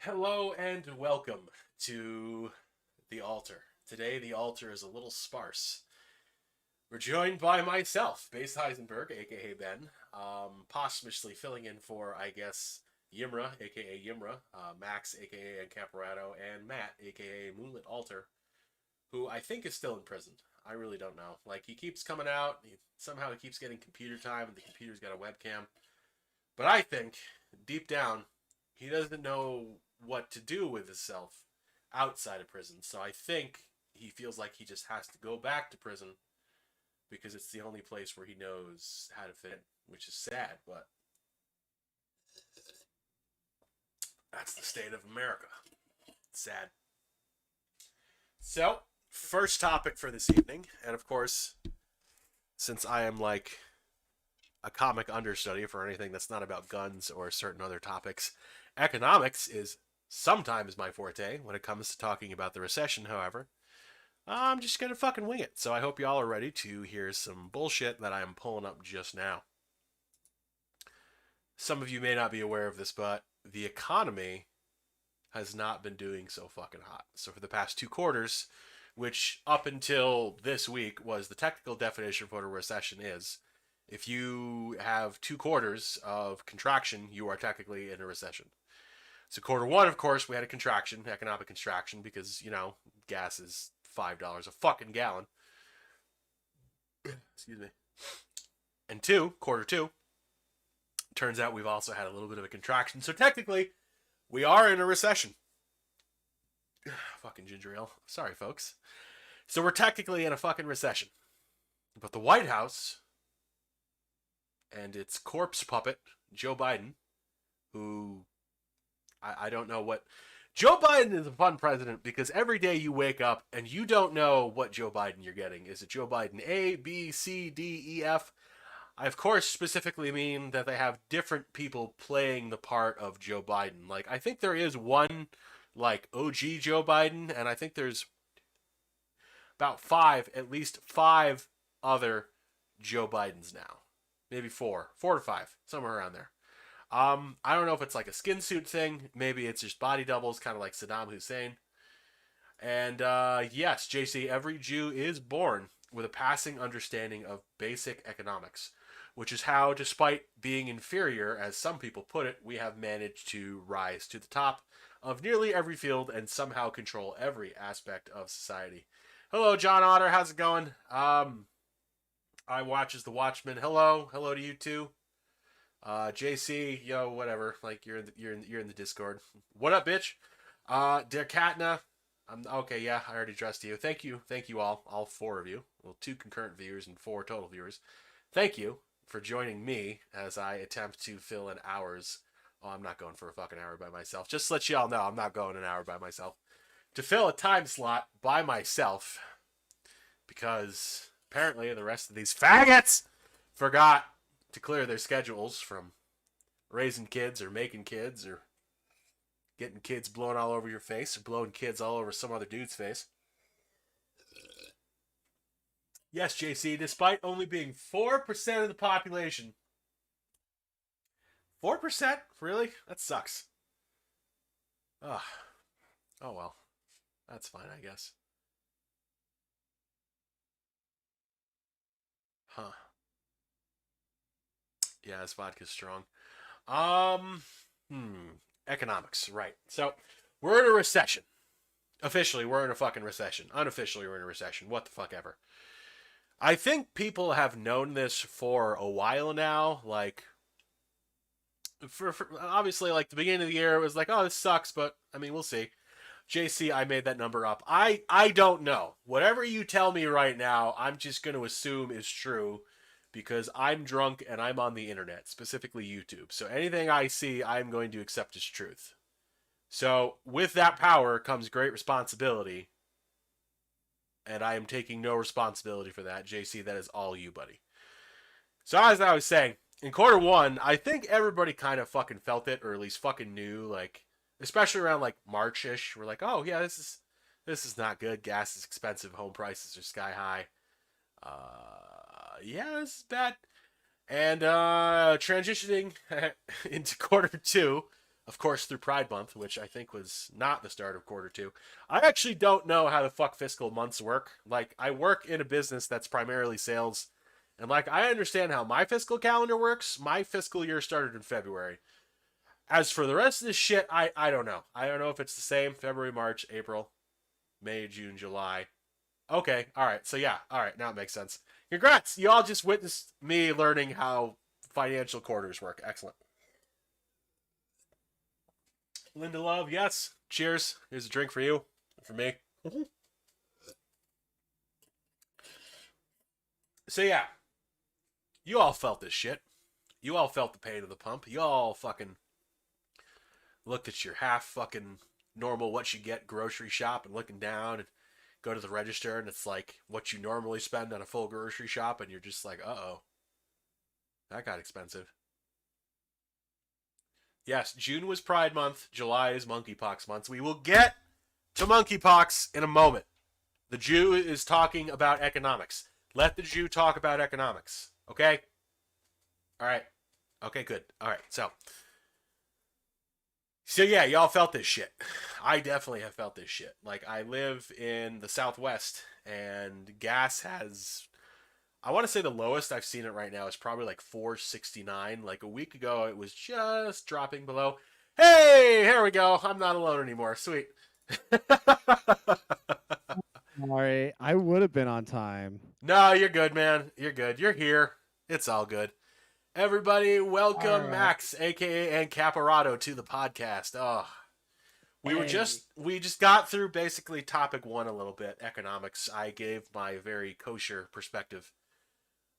Hello and welcome to the altar. Today the altar is a little sparse. We're joined by myself, Base Heisenberg, aka Ben, posthumously filling in for, I guess, Yimra, aka Yimra, Max, aka Encaparato, and Matt, aka Moonlit Altar, who I think is still in prison. I really don't know. Like, he keeps coming out, somehow he keeps getting computer time, and the computer's got a webcam. But I think, deep down, he doesn't know what to do with himself outside of prison. So I think he feels like he just has to go back to prison because it's the only place where he knows how to fit in, which is sad, but that's the state of America. Sad. So, first topic for this evening, and of course, since I am like a comic understudy for anything that's not about guns or certain other topics, economics is sometimes my forte when it comes to talking about the recession, however. I'm just gonna fucking wing it. So I hope y'all are ready to hear some bullshit that I am pulling up just now. Some of you may not be aware of this, but the economy has not been doing so fucking hot. So for the past 2 quarters, which up until this week was the technical definition for what a recession is, if you have 2 quarters of contraction, you are technically in a recession. So quarter one, of course, we had a contraction, economic contraction, because, gas is $5 a fucking gallon. Excuse me. And quarter two, turns out we've also had a little bit of a contraction. So technically, we are in a recession. Fucking ginger ale. Sorry, folks. So we're technically in a fucking recession. But the White House and its corpse puppet, Joe Biden, who I don't know what. Joe Biden is a fun president because every day you wake up and you don't know what Joe Biden you're getting. Is it Joe Biden A, B, C, D, E, F? I, of course, specifically mean that they have different people playing the part of Joe Biden. Like, I think there is one, like, OG Joe Biden, and I think there's about at least five other Joe Bidens now. Maybe four to five, somewhere around there. I don't know if it's like a skin suit thing. Maybe it's just body doubles, kind of like Saddam Hussein. And yes, JC, every Jew is born with a passing understanding of basic economics, which is how, despite being inferior, as some people put it, we have managed to rise to the top of nearly every field and somehow control every aspect of society. Hello, John Otter. How's it going? I watch as the Watchman. Hello to you too. JC, yo, whatever. Like you're in the Discord. What up, bitch? Dear Katna. Okay, yeah, I already addressed you. Thank you all four of you. Well, 2 concurrent viewers and 4 total viewers. Thank you for joining me as I attempt to fill in hours. Oh, I'm not going for a fucking hour by myself. Just to let y'all know, I'm not going an hour by myself. To fill a time slot by myself, because apparently the rest of these faggots forgot to clear their schedules from raising kids or making kids or getting kids blown all over your face or blowing kids all over some other dude's face. Yes, JC, despite only being 4% of the population. 4%? Really? That sucks. Ugh. Oh well. That's fine, I guess. Huh. Yeah, this vodka's strong. Um, Economics, right. So, we're in a recession. Officially, we're in a fucking recession. Unofficially, we're in a recession. What the fuck ever. I think people have known this for a while now. Like, for obviously, like the beginning of the year, it was like, oh, this sucks, but I mean, we'll see. JC, I made that number up. I don't know. Whatever you tell me right now, I'm just going to assume is true because I'm drunk and I'm on the internet, specifically YouTube. So anything I see, I'm going to accept as truth. So with that power comes great responsibility, and I am taking no responsibility for that. JC, that is all you, buddy. So as I was saying, in quarter one, I think everybody kind of fucking felt it, or at least fucking knew, like, especially around like March-ish. We're like, oh yeah, this is not good. Gas is expensive. Home prices are sky high. Yeah, this is bad. And transitioning into quarter two, of course, through Pride Month, which I think was not the start of quarter two. I actually don't know how the fuck fiscal months work. Like, I work in a business that's primarily sales, and like, I understand how my fiscal calendar works. My fiscal year started in February. As for the rest of this shit, I don't know. I don't know if it's the same February, March, April, May, June, July. Okay, all right. So yeah, all right. Now it makes sense. Congrats! You all just witnessed me learning how financial quarters work. Excellent. Linda Love, yes. Cheers. Here's a drink for you, for me. So yeah, you all felt this shit. You all felt the pain of the pump. You all fucking looked at your half fucking normal what you get grocery shop and looking down and go to the register and it's like what you normally spend on a full grocery shop and you're just like, uh-oh, that got expensive. Yes, June was Pride Month. July is Monkeypox Month. We will get to Monkeypox in a moment. The Jew is talking about economics. Let the Jew talk about economics. Okay? All right. Okay, good. All right. So yeah, y'all felt this shit. I definitely have felt this shit. Like, I live in the Southwest, and gas has, I want to say the lowest I've seen it right now is probably like 4.69. Like a week ago, it was just dropping below. Hey, here we go. I'm not alone anymore. Sweet. Sorry, I would have been on time. No, you're good, man. You're good. You're here. It's all good. Everybody, All welcome right. Max, aka Caparato, to the podcast. Oh, Hey. we just got through basically topic one a little bit, economics. I gave my very kosher perspective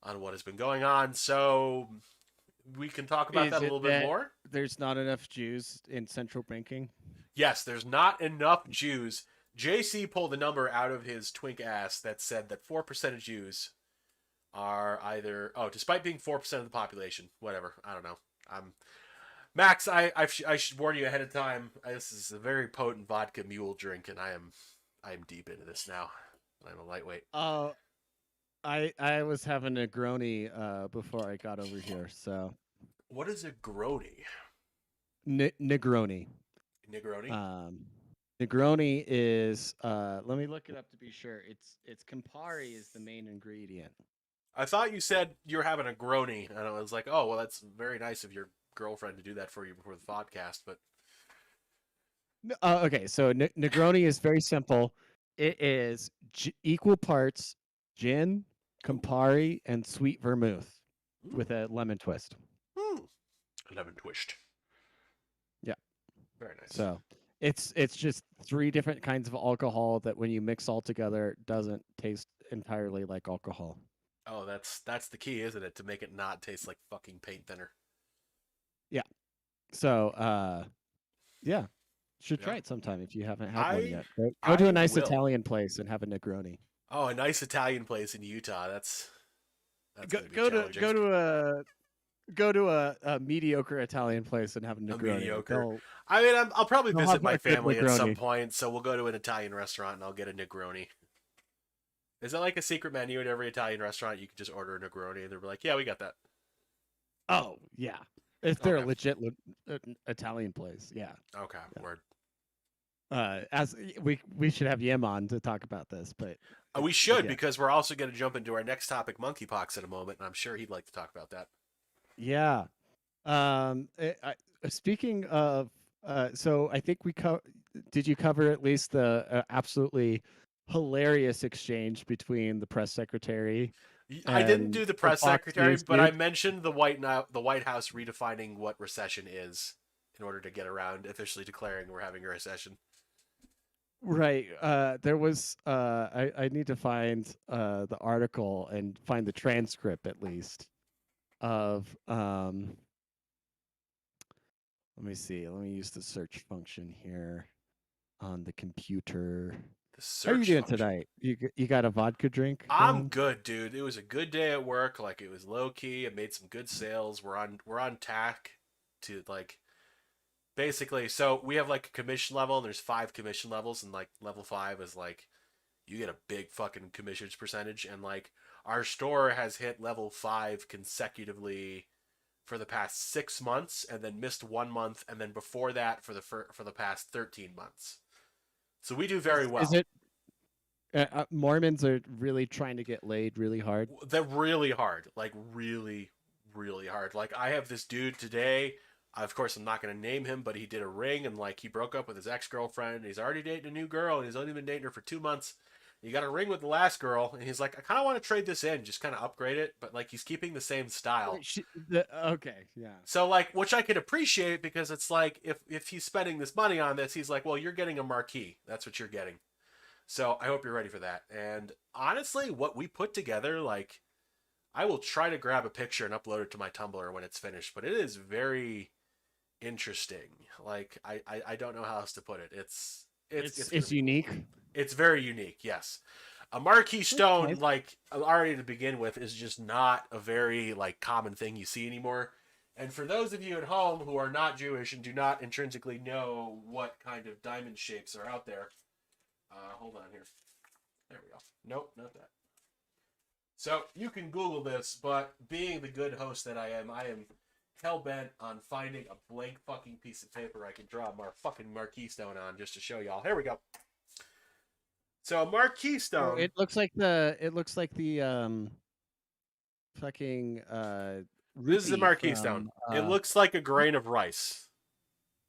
on what has been going on, so we can talk about that Is a it little bit that more. there's not enough Jews in central banking? Yes, there's not enough Jews. JC pulled a number out of his twink ass that said that 4% of Jews are either, oh, despite being 4% of the population, whatever, I don't know. I'm Max, I should warn you ahead of time. This is a very potent vodka mule drink, and I am deep into this now. I'm a lightweight. Oh, I was having a Negroni before I got over here. So What is a grody? Negroni. Negroni? Um, Negroni is let me look it up to be sure. It's Campari is the main ingredient. I thought you said you were having a grony, and I was like, oh, well, that's very nice of your girlfriend to do that for you before the podcast. But Okay, so Negroni is very simple. It is equal parts gin, ooh, Campari, and sweet vermouth ooh, with a lemon twist. ooh, lemon twist. Yeah. Very nice. So it's just three different kinds of alcohol that when you mix all together doesn't taste entirely like alcohol. Oh, that's the key, isn't it? To make it not taste like fucking paint thinner. Yeah. So yeah. Should Yeah, try it sometime if you haven't had one I yet. Go to a I nice will. Italian place and have a Negroni. Oh, a nice Italian place in Utah. That's Go going to be go to challenging. go to a go to a mediocre Italian place and have a A Negroni. mediocre. I mean, I'll probably They'll visit have my a good family at some Negroni. point, so we'll go to an Italian restaurant and I'll get a Negroni. Is that like a secret menu at every Italian restaurant? You can just order a Negroni and they'll be like, "Yeah, we got that." Oh yeah, if they're a Okay. legit Italian place, yeah. Okay. Yeah. Word. As we should have Yim on to talk about this, but We should yeah, because we're also going to jump into our next topic, monkeypox, in a moment, and I'm sure he'd like to talk about that. yeah. Speaking of, so I think did you cover at least the absolutely hilarious exchange between the press secretary I didn't and do the the press Fox secretary, News but I dude? mentioned the White House redefining what recession is in order to get around officially declaring we're having a recession. Right. There was. I need to find the article and find the transcript at least of. Let me see. Let me use the search function here on the computer. The How are you search doing function. tonight? You got a vodka drink I'm going? good, dude. It was a good day at work. Like, it was low key. I made some good sales. We're on tack to, like, basically. So we have like a commission level, and there's 5 commission levels, and like level 5 is like you get a big fucking commissions percentage, and like our store has hit level 5 consecutively for the past 6 months, and then missed 1 month, and then before that for the past 13 months. So we do very Is well. it Mormons are really trying to get laid really hard? They're really hard, like really, really hard. Like I have this dude today. Of course, I'm not going to name him, but he did a ring and like he broke up with his ex-girlfriend. He's already dating a new girl, and he's only been dating her for 2 months. He got a ring with the last girl, and he's like, I kind of want to trade this in, just kind of upgrade it, but like he's keeping the same style. Okay, yeah. So like, which I could appreciate because it's like if he's spending this money on this, he's like, well, you're getting a marquee. That's what you're getting. So I hope you're ready for that. And honestly, what we put together, like, I will try to grab a picture and upload it to my Tumblr when it's finished, but it is very interesting. Like, I don't know how else to put it. It's unique. It's very unique, yes. A marquee stone, Nice. like already to begin with, is just not a very like common thing you see anymore. And for those of you at home who are not Jewish and do not intrinsically know what kind of diamond shapes are out there, hold on here. There we go. Nope, not that. So you can Google this, but being the good host that I am hell bent on finding a blank fucking piece of paper I can draw a fucking marquee stone on just to show y'all. Here we go. So a marquee stone. It looks like the fucking This is a rupee marquee from, stone. It looks like a grain of rice.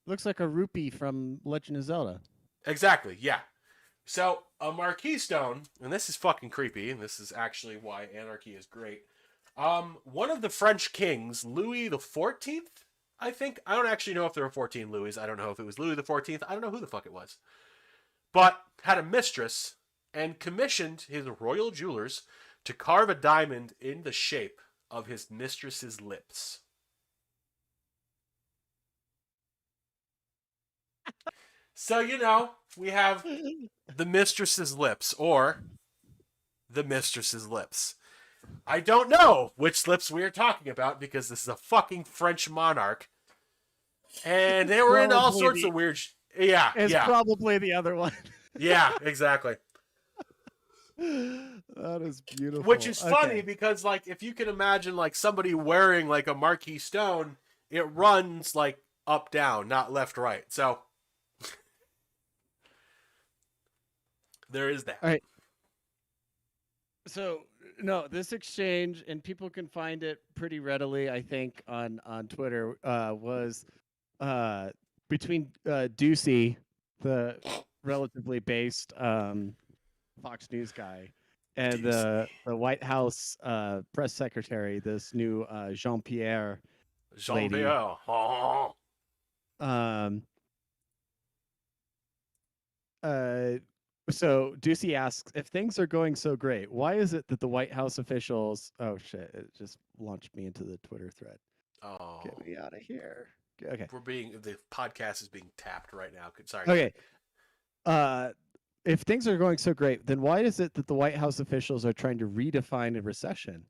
looks like a rupee from Legend of Zelda. Exactly, yeah. So a marquee stone, and this is fucking creepy, and this is actually why anarchy is great. One of the French kings, Louis the 14th, I think. I don't actually know if there were 14 Louis. I don't know if it was Louis the 14th. I don't know who the fuck it was. But had a mistress and commissioned his royal jewelers to carve a diamond in the shape of his mistress's lips. So, you know, we have the mistress's lips or the mistress's lips. I don't know which lips we are talking about because this is a fucking French monarch. And they were in all sorts of weird... Yeah, It's probably the other one. Yeah, exactly. That is beautiful. Which is funny because, like, if you can imagine, like, somebody wearing, like, a marquee stone, it runs, like, up, down, not left, right. So, there is that. All right. So, no, this exchange, and people can find it pretty readily, I think, on Twitter, was between Ducey, the relatively based Fox News guy, and the White House press secretary, this new Jean-Pierre lady. Oh. So Ducey asks, if things are going so great, why is it that the White House officials... Oh, shit. It just launched me into the Twitter thread. Oh. Get me out of here. Okay. The podcast is being tapped right now. Sorry. Okay. If things are going so great, then why is it that the White House officials are trying to redefine a recession?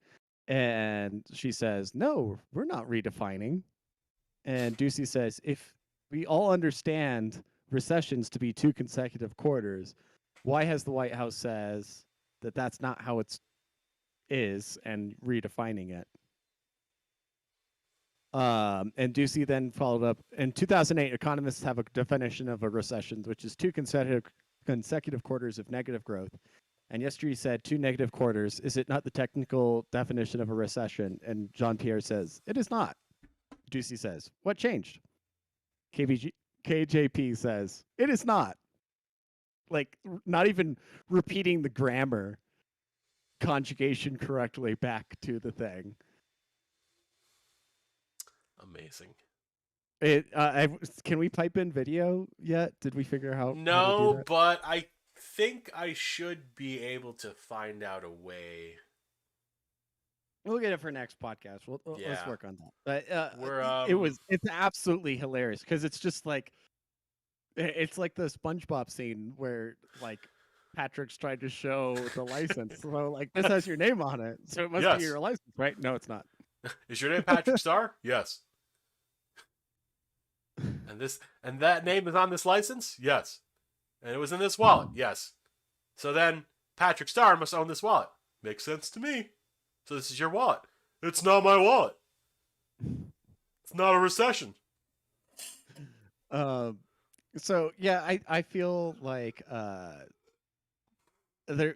And she says, no, we're not redefining. And Ducey says, if we all understand recessions to be 2 consecutive quarters, why has the White House says that that's not how it is and redefining it? And Ducey then followed up. In 2008, economists have a definition of a recession, which is 2 consecutive quarters of negative growth. And yesterday said 2 negative quarters. Is it not the technical definition of a recession? And Jean-Pierre says, it is not. Ducey says, what changed? KJP says, it is not. Like, not even repeating the grammar conjugation correctly back to the thing. Amazing. Can we pipe in video yet? Did we figure out? No, how to do that? but I think I should be able to find out a way. We'll get it for next podcast. Let's work on that. But it's absolutely hilarious because it's just like it's like the SpongeBob scene where like Patrick's trying to show the license. So like this has your name on it, so it must be your license, right? No, it's not. Is your name Patrick Starr? Yes. And that name is on this license? Yes. And it was in this wallet? Yes. So then Patrick Starr must own this wallet. Makes sense to me. So this is your wallet. It's not my wallet. It's not a recession. So yeah, I feel like there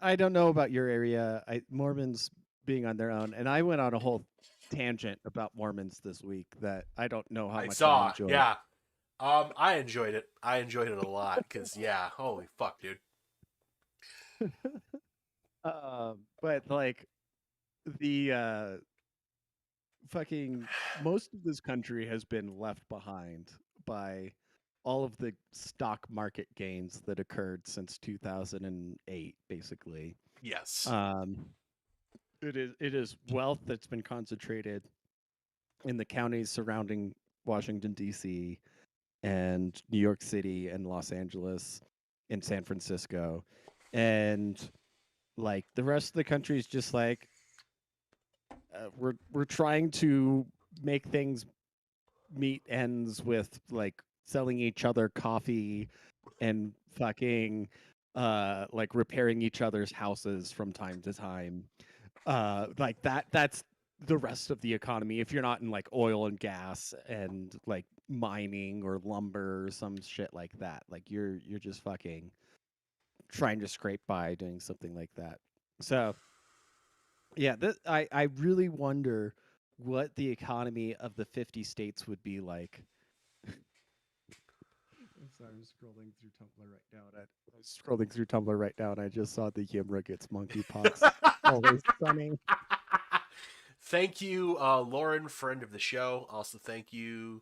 I don't know about your area. Mormons being on their own, and I went on a whole tangent about Mormons this week that I don't know how I much I saw. enjoyed. Yeah. I enjoyed it. I enjoyed it a lot because yeah, holy fuck, dude. But like the fucking most of this country has been left behind by all of the stock market gains that occurred since 2008, basically. Yes. Um, it is wealth that's been concentrated in the counties surrounding Washington D.C. and New York City and Los Angeles and San Francisco, and like the rest of the country is just like we're trying to make things meet ends with like selling each other coffee and fucking like repairing each other's houses from time to time. Like that's the rest of the economy. If you're not in like oil and gas and like mining or lumber or some shit like that, like you're just fucking trying to scrape by doing something like that. So yeah, I really wonder what the economy of the 50 states would be like. I'm sorry, I'm scrolling through Tumblr right now. And I'm scrolling through Tumblr right now, and I just saw the Yimra gets monkeypox. Always funny. Thank you, Lauren, friend of the show. Also, thank you.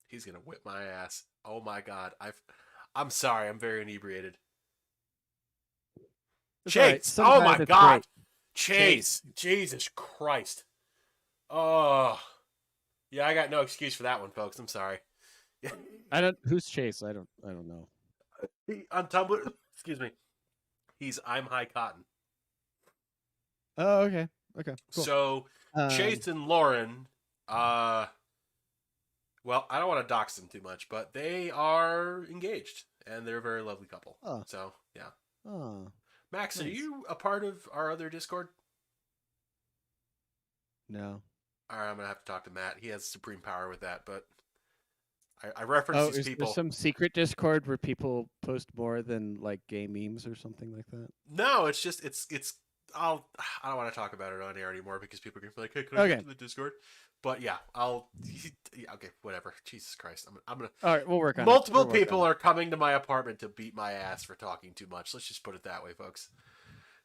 He's gonna whip my ass. Oh my god. I'm sorry. I'm very inebriated. It's all right. Chase. Some Oh guy my that's god. great. Chase. Jesus Christ. Oh. Yeah, I got no excuse for that one, folks. I'm sorry. I don't. Who's Chase? I don't know. On Tumblr, excuse me. He's I'm High Cotton. Oh, okay. Okay. Cool. So Um. Chase and Lauren, well, I don't want to dox them too much, but they are engaged and they're a very lovely couple. Oh. So yeah. Oh. Max, are Nice. you a part of our other Discord? No. All right, I'm gonna have to talk to Matt. He has supreme power with that, but I reference Oh, these is there people. some secret Discord where people post more than like gay memes or something like that? No, it's just it's. I don't want to talk about it on air anymore because people are gonna be like, hey, can I get Okay. to the Discord? But yeah, yeah, okay, whatever. Jesus Christ, I'm gonna. All right. We'll work on it. Multiple We'll work on people it. are coming to my apartment to beat my ass for talking too much. Let's just put it that way, folks.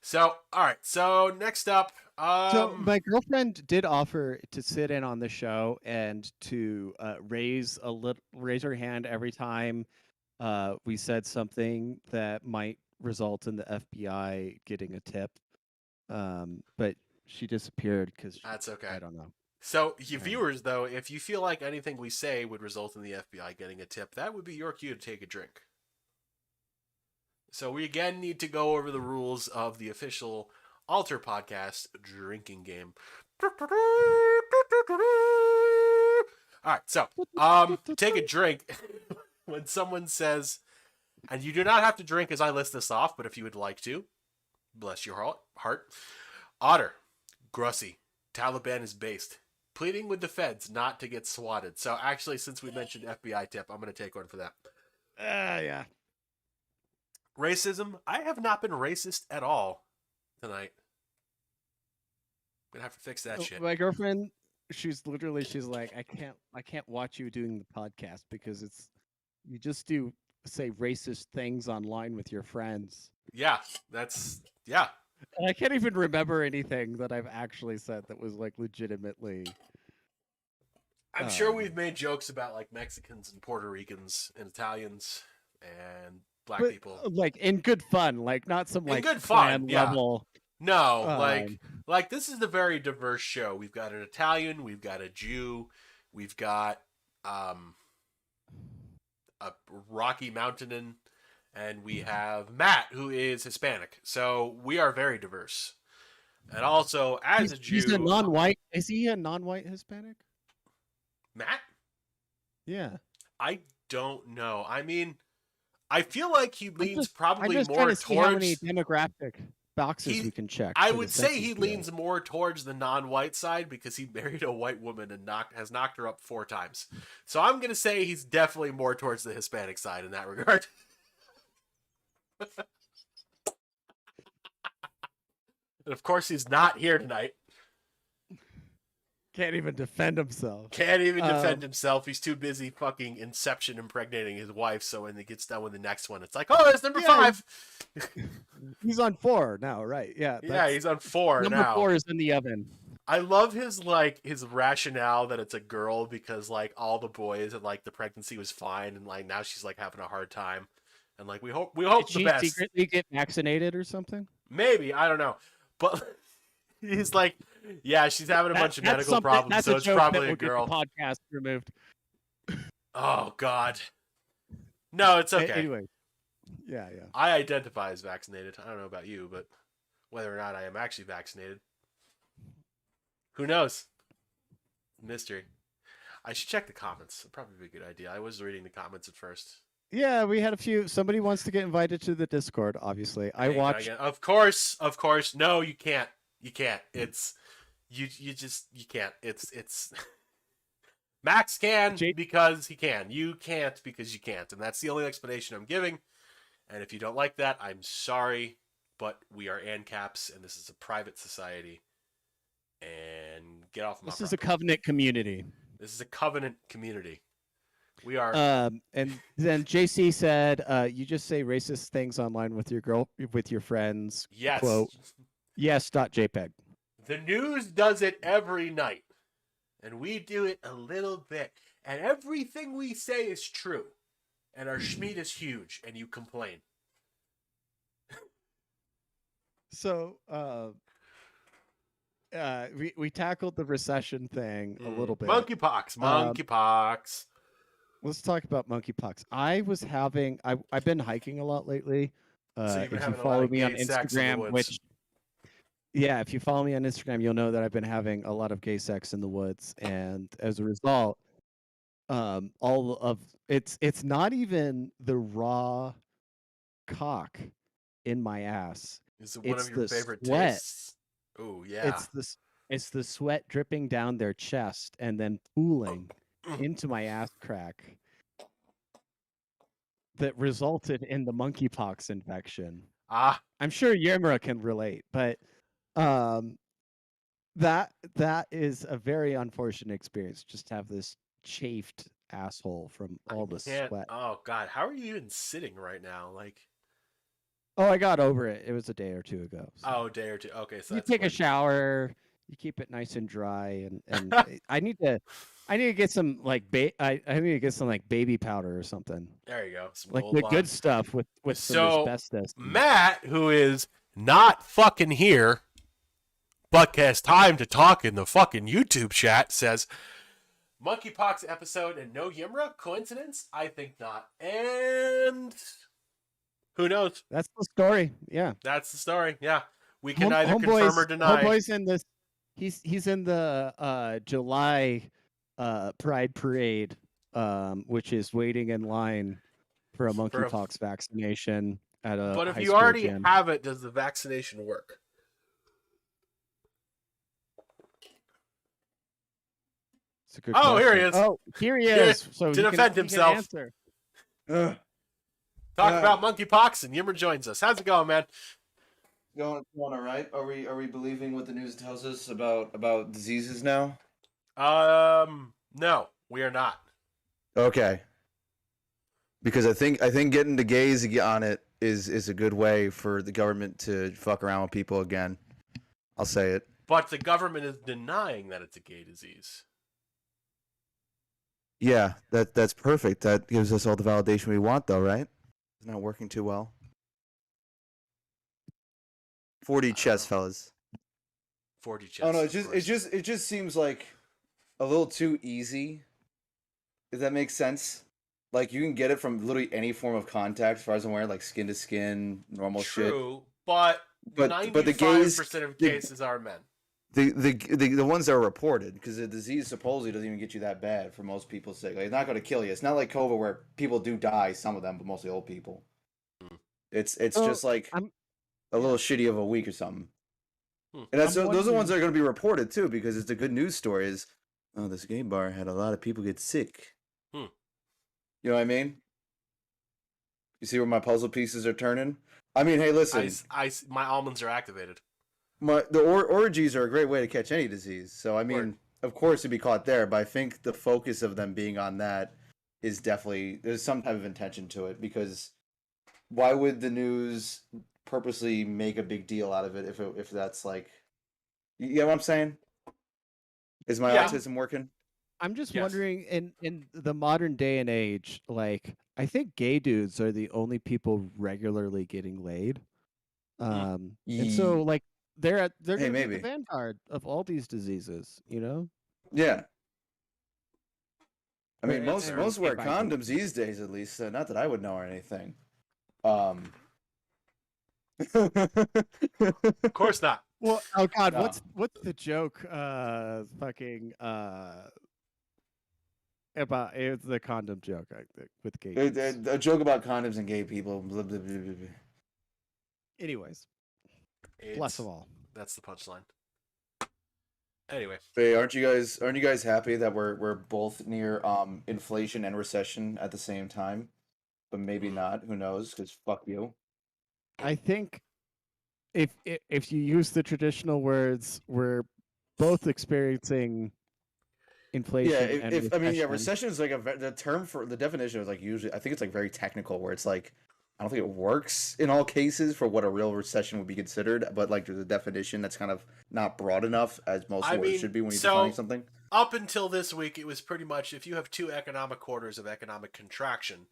So, all right. So next up, So my girlfriend did offer to sit in on the show and to raise her hand every time we said something that might result in the FBI getting a tip. But she disappeared because that's okay. I don't know. So, you viewers, though, if you feel like anything we say would result in the FBI getting a tip, that would be your cue to take a drink. So, we again need to go over the rules of the official Alter Podcast drinking game. All right, so take a drink when someone says, and you do not have to drink as I list this off, but if you would like to, bless your heart. Otter, Grussy, Taliban is based. Pleading with the feds not to get swatted. So actually, since we mentioned FBI tip, I'm going to take one for that. Yeah. Racism. I have not been racist at all tonight. I'm going to have to fix that shit. My girlfriend, she's like, I can't watch you doing the podcast because you just say racist things online with your friends. Yeah. And I can't even remember anything that I've actually said that was like legitimately. I'm sure we've made jokes about like Mexicans and Puerto Ricans and Italians and black people. Like in good fun, like not some like good fun, yeah. level. No, like this is a very diverse show. We've got an Italian, we've got a Jew, we've got a Rocky Mountain, and we have Matt, who is Hispanic. So we are very diverse. And also, as a Jew, he's a non-white. Is he a non-white Hispanic? Matt? Yeah. I don't know. I mean, I feel like he leans probably I'm just more trying to see how many towards. demographic. boxes we can check? I for the would say Census he Bureau? leans more towards the non-white side because he married a white woman and has knocked her up 4 times. So I'm gonna say he's definitely more towards the Hispanic side in that regard. And of course, he's not here tonight. Can't even defend himself. Can't even defend himself. He's too busy fucking Inception impregnating his wife. So when he gets done with the next one, it's like, oh, it's number 5. He's on 4 now, right? Yeah. Yeah, he's on 4 number now. 4 is in the oven. I love his rationale that it's a girl because like all the boys and like the pregnancy was fine and like now she's like having a hard time and like we hope Did the she best. secretly get vaccinated or something? Maybe, I don't know, but he's like, yeah, she's having a bunch of medical problems, so it's probably a girl. Podcast removed. Oh God, no, it's okay. Anyway, yeah. I identify as vaccinated. I don't know about you, but whether or not I am actually vaccinated, who knows? Mystery. I should check the comments. It'd probably be a good idea. I was reading the comments at first. Yeah, we had a few. Somebody wants to get invited to the Discord, obviously. I watched. Of course. No, you can't. You can't. It's you can't. It's Max can because he can. You can't because you can't. And that's the only explanation I'm giving. And if you don't like that, I'm sorry, but we are ANCAPs and this is a private society. And get off my This is a covenant community. This is a covenant community. We are. And then JC said, "You just say racist things online with your friends." Yes. Quote. Yes. .jpg. The news does it every night, and we do it a little bit, and everything we say is true, and our schmeat is huge, and you complain. So, we tackled the recession thing a little bit. Monkeypox. Let's talk about monkeypox. I've been hiking a lot lately. So if you follow me on Instagram, if you follow me on Instagram, you'll know that I've been having a lot of gay sex in the woods, and as a result, it's not even the raw cock in my ass. Is it one of your favorite sweat. tastes? Oh yeah. It's the sweat dripping down their chest and then pooling into my ass crack that resulted in the monkeypox infection. I'm sure Yermra can relate, but that is a very unfortunate experience. Just to have this chafed asshole from all the sweat. Oh God, how are you even sitting right now? Like, oh, I got over it. It was a day or two ago. So. Oh, a day or two. Okay, so you take a shower, you keep it nice and dry, and I need to get some like I need to get some like baby powder or something. There you go. Some like the good stuff with some asbestos. Matt, who is not fucking here, but has time to talk in the fucking YouTube chat, says monkeypox episode and no Yimra? Coincidence? I think not. And who knows? That's the story. Yeah. That's the story. Yeah. We can either confirm or deny. Homeboy's in this. He's in the July Pride Parade, which is waiting in line for a monkeypox vaccination at a. But if you already have it, does the vaccination work? It's a good question. Here he is. Oh, here he is. So to defend himself. Talk about monkeypox, and Yimmer joins us. How's it going, man? Going all right. Are we believing what the news tells us about diseases now? No, we are not. Okay. Because I think getting the gays on it is a good way for the government to fuck around with people again. I'll say it. But the government is denying that it's a gay disease. Yeah, that's perfect. That gives us all the validation we want, though, right? It's not working too well. 40 chess, fellas. 40 chess. Oh no, it just seems like a little too easy. If that makes sense. Like you can get it from literally any form of contact, as far as I'm aware, like skin to skin, normal shit. True, but 95% of cases are men. The ones that are reported, because the disease supposedly doesn't even get you that bad for most people's sake. Like, it's not going to kill you. It's not like COVID where people do die, some of them, but mostly old people. It's just like a little shitty of a week or something. Hmm. And those are the ones wondering- that are going to be reported too, because it's the good news story is, oh, this gay bar had a lot of people get sick. Hmm. You know what I mean? You see where my puzzle pieces are turning? I mean, hey, listen, My almonds are activated. the orgies are a great way to catch any disease. So, I mean, Word. of course, it'd be caught there, but I think the focus of them being on that is definitely, there's some type of intention to it, because why would the news purposely make a big deal out of it if that's like, you get what I'm saying? Is my Yeah. autism working? I'm just Yes. wondering, in the modern day and age, like I think gay dudes are the only people regularly getting laid. And so like they're Hey, gonna be maybe. the vanguard of all these diseases, you know? Yeah. I mean, It's most wear Gay bi- condoms these days, at least. Not that I would know or anything. Of course not. Well, oh god, No. what's the joke? Fucking about it's the condom joke with gay dudes. A joke about condoms and gay people. Blah, blah, blah, blah, blah. Anyways, bless them all. That's the punchline. Anyway, Hey, aren't you guys happy that we're both near inflation and recession at the same time? But maybe not. Who knows? Because fuck you. I think if you use the traditional words, we're both experiencing inflation Yeah, and if I mean, yeah, recession. recession is like the term for the definition is like usually I think it's like very technical where it's like I don't think it works in all cases for what a real recession would be considered, but like there's a definition that's kind of not broad enough as most I words mean, should be when you're so- defining something. up until this week, it was pretty much if you have 2 economic quarters of economic contraction,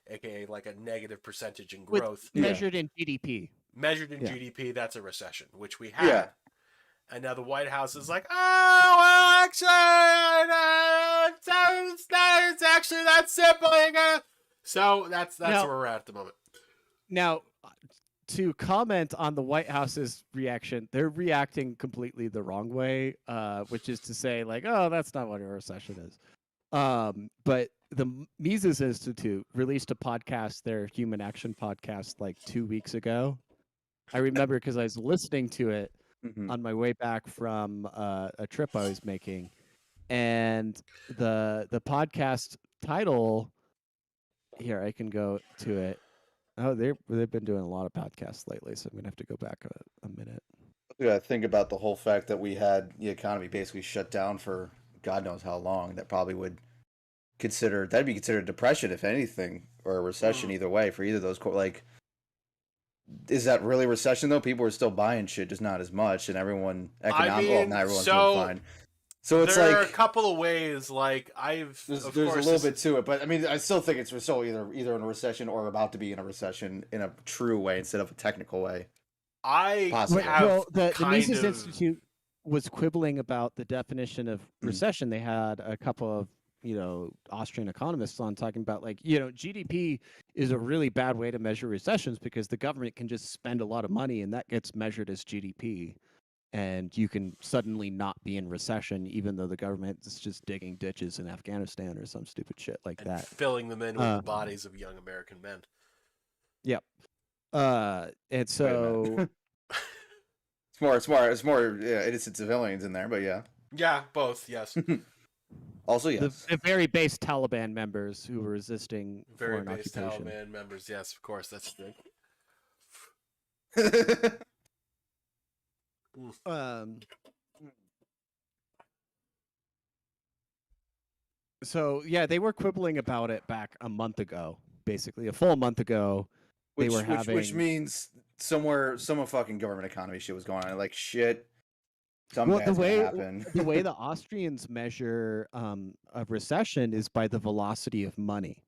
aka like a negative percentage in With growth, Yeah. measured in GDP. measured in Yeah. GDP, that's a recession, which we had. Yeah. And now the White House is like, oh, well, actually, it's actually that simple. So that's Now- where we're at the moment. Now, to comment on the White House's reaction, they're reacting completely the wrong way, which is to say, like, oh, that's not what a recession is. But the Mises Institute released a podcast, their Human Action podcast, like 2 weeks ago. I remember because I was listening to it Mhm. on my way back from a trip I was making, and the podcast title. Here, I can go to it. Oh, they've been doing a lot of podcasts lately, so I'm gonna have to go back a minute. Yeah, think about the whole fact that we had the economy basically shut down for God knows how long. That probably would that'd be considered depression if anything, or a recession either way for either of those. Like, is that really recession though? People are still buying shit, just not as much, and everyone well, mean, not everyone's so doing fine. So it's there are a like couple of ways. Like there's of a course, little bit to it, but I mean, I still think it's still either in a recession or about to be in a recession in a true way instead of a technical way. I Possibly. have Well, the kind Mises of- Institute was quibbling about the definition of Mm. recession. They had a couple of Austrian economists on talking about like GDP is a really bad way to measure recessions because the government can just spend a lot of money and that gets measured as GDP. And you can suddenly not be in recession, even though the government is just digging ditches in Afghanistan or some stupid shit like and that. filling them in with the bodies of young American men. Yep. And so It's more innocent civilians in there, but yeah. Yeah, both. Yes, Also, yes. the very base Taliban members who were resisting very foreign base occupation. Taliban members. Yes, of course, that's the thing. So yeah, they were quibbling about it back a month ago, basically a full month ago. Which means some fucking government economy shit was going on. Like shit, something Well, the bad's way gonna happen. the way the Austrians measure a recession is by the velocity of money,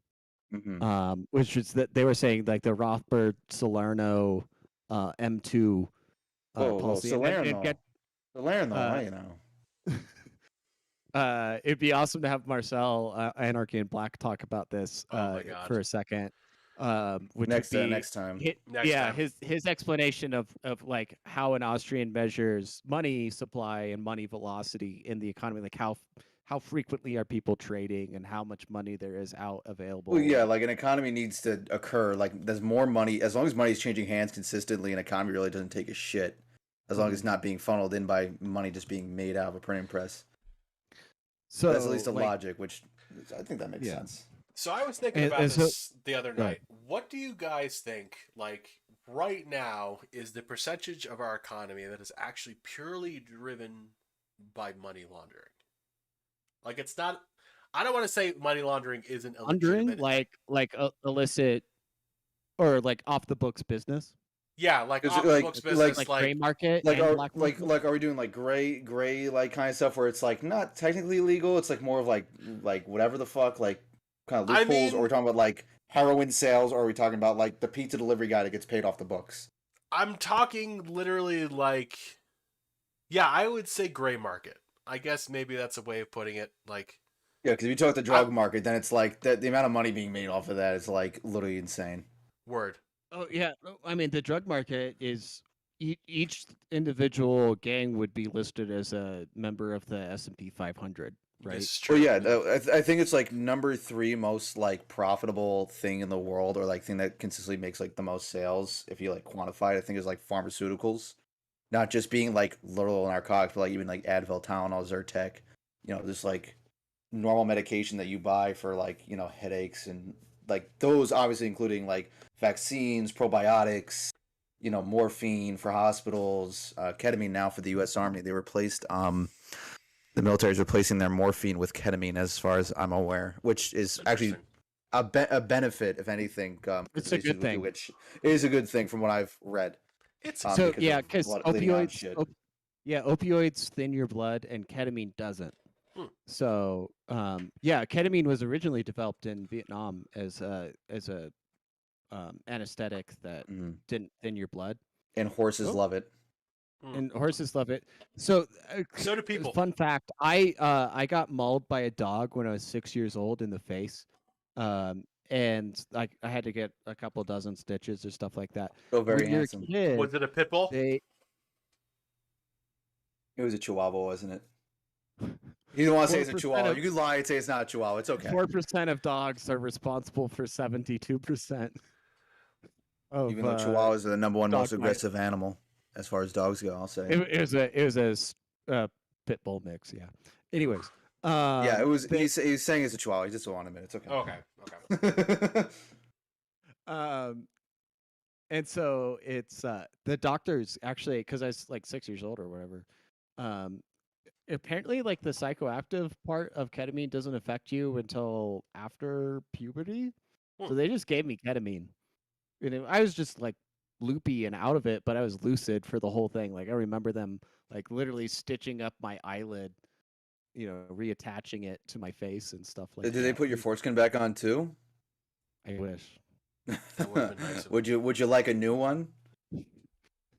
Mhm. which is that they were saying like the Rothbard Salerno M2 Whoa, policy. Salerno. Salerno, uh, you know. It'd be awesome to have Marcel Anarchy and Black talk about this Oh my God. for a second. Which Next would be next time. Next time. his explanation of like how an Austrian measures money supply and money velocity in the economy, like how how frequently are people trading and how much money there is out available. Well, yeah, like an economy needs to occur. Like there's more money as long as money is changing hands consistently. An economy really doesn't take a shit as long as it's not being funneled in by money just being made out of a printing press. So That's at least a like, logic, which I think that makes sense. So I was thinking And- about and so- this the other Go ahead. night. What do you guys think, like, right now is the percentage of our economy that is actually purely driven by money laundering? Like, it's not... I don't want to say money laundering isn't laundering, illegitimate. like illicit or like off the books business, Yeah, like It's off like- the books business, like like gray market Like and are black like market. like are we doing like gray like kind of stuff where it's like not technically legal? It's like more of like whatever the fuck, like kind of I loopholes, or mean- we're talking about like heroin sales, or are we talking about like the pizza delivery guy that gets paid off the books? I'm talking literally like... Yeah, I would say gray market. I guess maybe that's a way of putting it. Like, Yeah, because if you talk the drug market, then it's like the amount of money being made off of that is like literally insane. word. Oh yeah, I mean the drug market is each individual gang would be listed as a member of the S&P 500, right? This is true. Well, yeah, I think it's like number 3 most like profitable thing in the world, or like thing that consistently makes like the most sales. If you like quantify it, I think is like pharmaceuticals, not just being like literal narcotics, but like even like Advil, Tylenol, Zyrtec, just like normal medication that you buy for like headaches and like those, obviously including like vaccines, probiotics, morphine for hospitals, ketamine now for the U.S. Army. They replaced the military is replacing their morphine with ketamine, as far as I'm aware, which is actually a benefit, if anything. It's a good thing. Which is a good thing from what I've read. It's So because yeah, of because what- leading on opioids, shit. opioids thin your blood, and ketamine doesn't. Hmm. So yeah, ketamine was originally developed in Vietnam as a anesthetic that Mhm. didn't thin your blood, And horses Oh. love it. and horses love it. So So do people. Fun fact: I got mauled by a dog when I was 6 years old in the face, and I had to get a couple dozen stitches or stuff like that. So very when you're handsome. a kid, Was it a pit bull? they It was a Chihuahua, wasn't it? You don't want to say it's a 4% Chihuahua. of- You can lie and say it's not a Chihuahua. It's okay. 4% of dogs are responsible for 72% of Even though Chihuahuas are the number 1 dog most bite. aggressive animal as far as dogs go, I'll say. It was a pit bull mix. Yeah. Anyways. Yeah, it was. they- He's saying it's a Chihuahua. He just don't want to admit it's okay. Okay. And so it's the doctors actually, because I was like 6 years old or whatever. Apparently, like the psychoactive part of ketamine doesn't affect you until after puberty. So they just gave me ketamine. I was just like loopy and out of it, but I was lucid for the whole thing. Like I remember them like literally stitching up my eyelid, reattaching it to my face and stuff like that. Did they put your foreskin back on too? I wish. That would've been nice of Would you like a new one?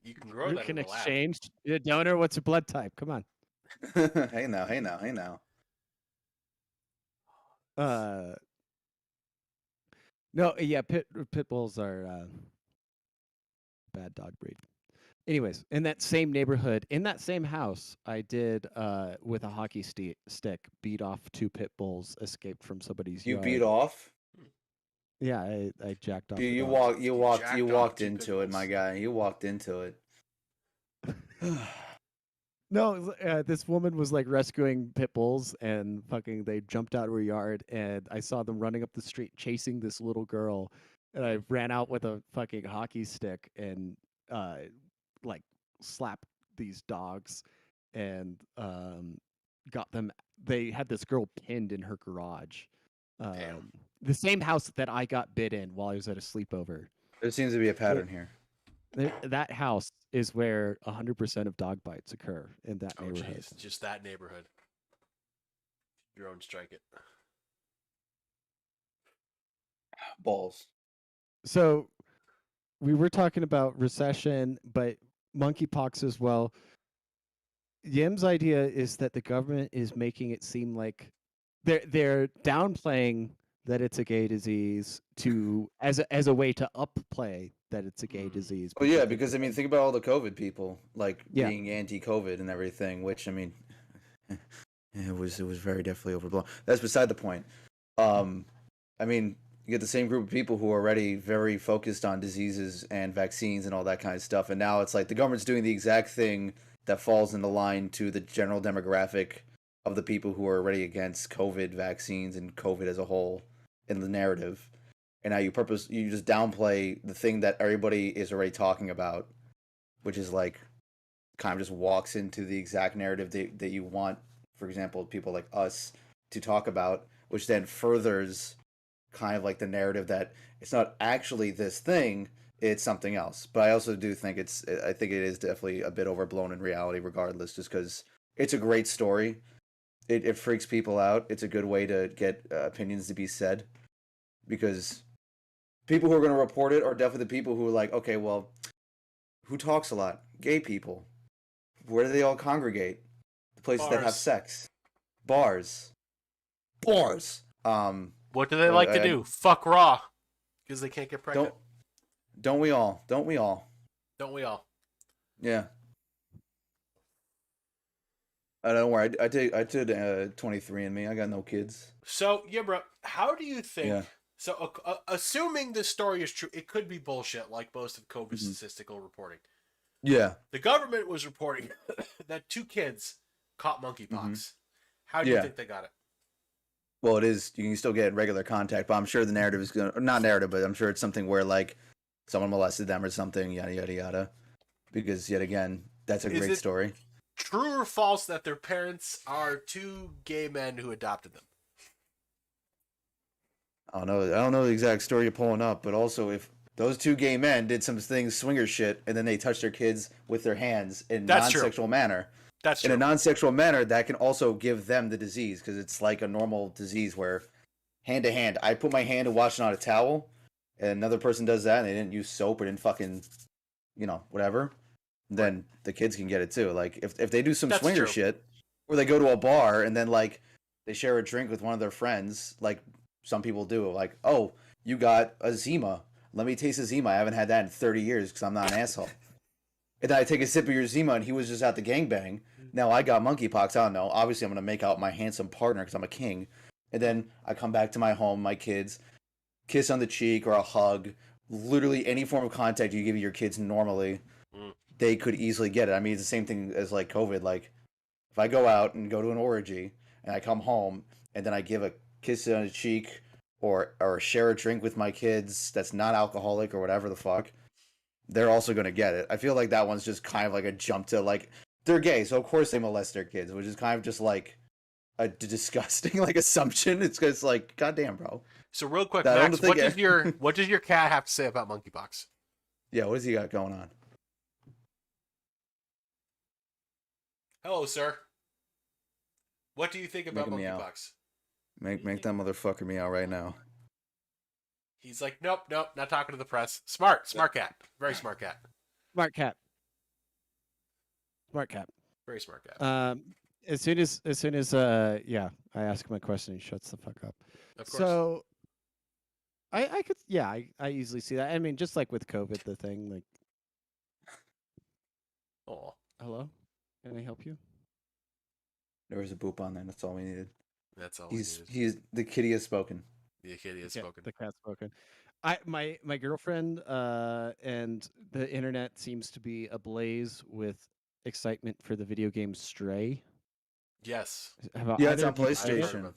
You can grow You that can in the lab. exchange. Donor, what's your blood type? Come on. Hey now. No, yeah, pit bulls are bad dog breed. Anyways, in that same neighborhood, in that same house, I did with a hockey stick beat off 2 pit bulls escaped from somebody's You yard. beat off. Yeah, I jacked off. You the dogs. walked jacked off 2 into it, my pit guy. You walked into it. No, this woman was like rescuing pit bulls, and fucking they jumped out of her yard, and I saw them running up the street chasing this little girl, and I ran out with a fucking hockey stick and like slapped these dogs, and got them. They had this girl pinned in her garage, Damn. the same house that I got bit in while I was at a sleepover. There seems to be a pattern here. That house is where 100% of dog bites occur in that Oh, neighborhood. jeez. Just that neighborhood. Your own strike it. Balls. So we were talking about recession, but monkeypox as well. Yim's idea is that the government is making it seem like they're downplaying that it's a gay disease as a way to upplay that it's a gay disease. Well, yeah, because I mean, think about all the COVID people like Yeah. being anti-COVID and everything. Which I mean, It was very definitely overblown. That's beside the point. I mean, you get the same group of people who are already very focused on diseases and vaccines and all that kind of stuff, and now it's like the government's doing the exact thing that falls in the line to the general demographic of the people who are already against COVID vaccines and COVID as a whole in the narrative. And now you just downplay the thing that everybody is already talking about, which is like kind of just walks into the exact narrative that you want, for example, people like us to talk about, which then furthers kind of like the narrative that it's not actually this thing, it's something else. But I also do think I think it is definitely a bit overblown in reality regardless, just because it's a great story. It freaks people out. It's a good way to get opinions to be said, because people who are going to report it are definitely the people who are like, okay, well, who talks a lot? Gay people. Where do they all congregate? The places that have Bars. sex. Bars. What do they like to do? Fuck raw. Because they can't get pregnant. Don't we all? Don't we all? Don't we all? Yeah. I don't worry. I did 23andMe. I got no kids. So, yeah, bro, how do you think... Yeah. So, assuming this story is true, it could be bullshit, like most of COVID's Mhm. statistical reporting. Yeah. The government was reporting that 2 kids caught monkeypox. Mhm. How do you Yeah. think they got it? Well, it is. You can still get regular contact, but I'm sure the narrative is going to... Not narrative, but I'm sure it's something where, like, someone molested them or something, yada, yada, yada. Because, yet again, that's a Is great it- story. True or false that their parents are 2 gay men who adopted them? I don't know the exact story you're pulling up, but also if those 2 gay men did some things, swinger shit, and then they touched their kids with their hands in That's true. non-sexual manner. That's In true. a non-sexual manner, that can also give them the disease, because it's like a normal disease where hand to hand, I put my hand to washing on a towel, and another person does that, and they didn't use soap or didn't fucking, whatever, then the kids can get it too. Like, if they do some That's swinger true. shit, or they go to a bar, and then, like, they share a drink with one of their friends, like some people do, like, oh, you got a Zima. Let me taste a Zima. I haven't had that in 30 years because I'm not an asshole. And then I take a sip of your Zima, and he was just at the gangbang. Now I got monkeypox. I don't know. Obviously, I'm going to make out my handsome partner because I'm a king. And then I come back to my home, my kids, kiss on the cheek or a hug. Literally any form of contact you give your kids normally, they could easily get it. I mean, it's the same thing as, like, COVID. Like, if I go out and go to an orgy, and I come home, and then I give a kiss on the cheek or share a drink with my kids that's not alcoholic or whatever the fuck, they're also going to get it. I feel like that one's just kind of like a jump to, like, they're gay, so of course they molest their kids, which is kind of just like a disgusting, like, assumption. It's just like, goddamn, bro. So real quick, I don't Max, think what does your cat have to say about monkeypox? Yeah, what has he got going on? Hello, sir. What do you think about Make him meow. monkeypox? Make that motherfucker meow right now. He's like, nope, not talking to the press. Smart cat. Very smart cat. Smart cat. Smart cat. Very smart cat. As soon as I ask him a question, he shuts the fuck up. Of course. So I could I easily see that. I mean, just like with COVID, the thing, like, Oh, hello, can I help you? There was a boop on there. That's all we needed. that's all. He's the kitty has spoken. The kitty has Yeah, spoken. the cat's spoken. My girlfriend and the internet seems to be ablaze with excitement for the video game Stray. Yes. Have Yeah, either it's on of you played it? PlayStation.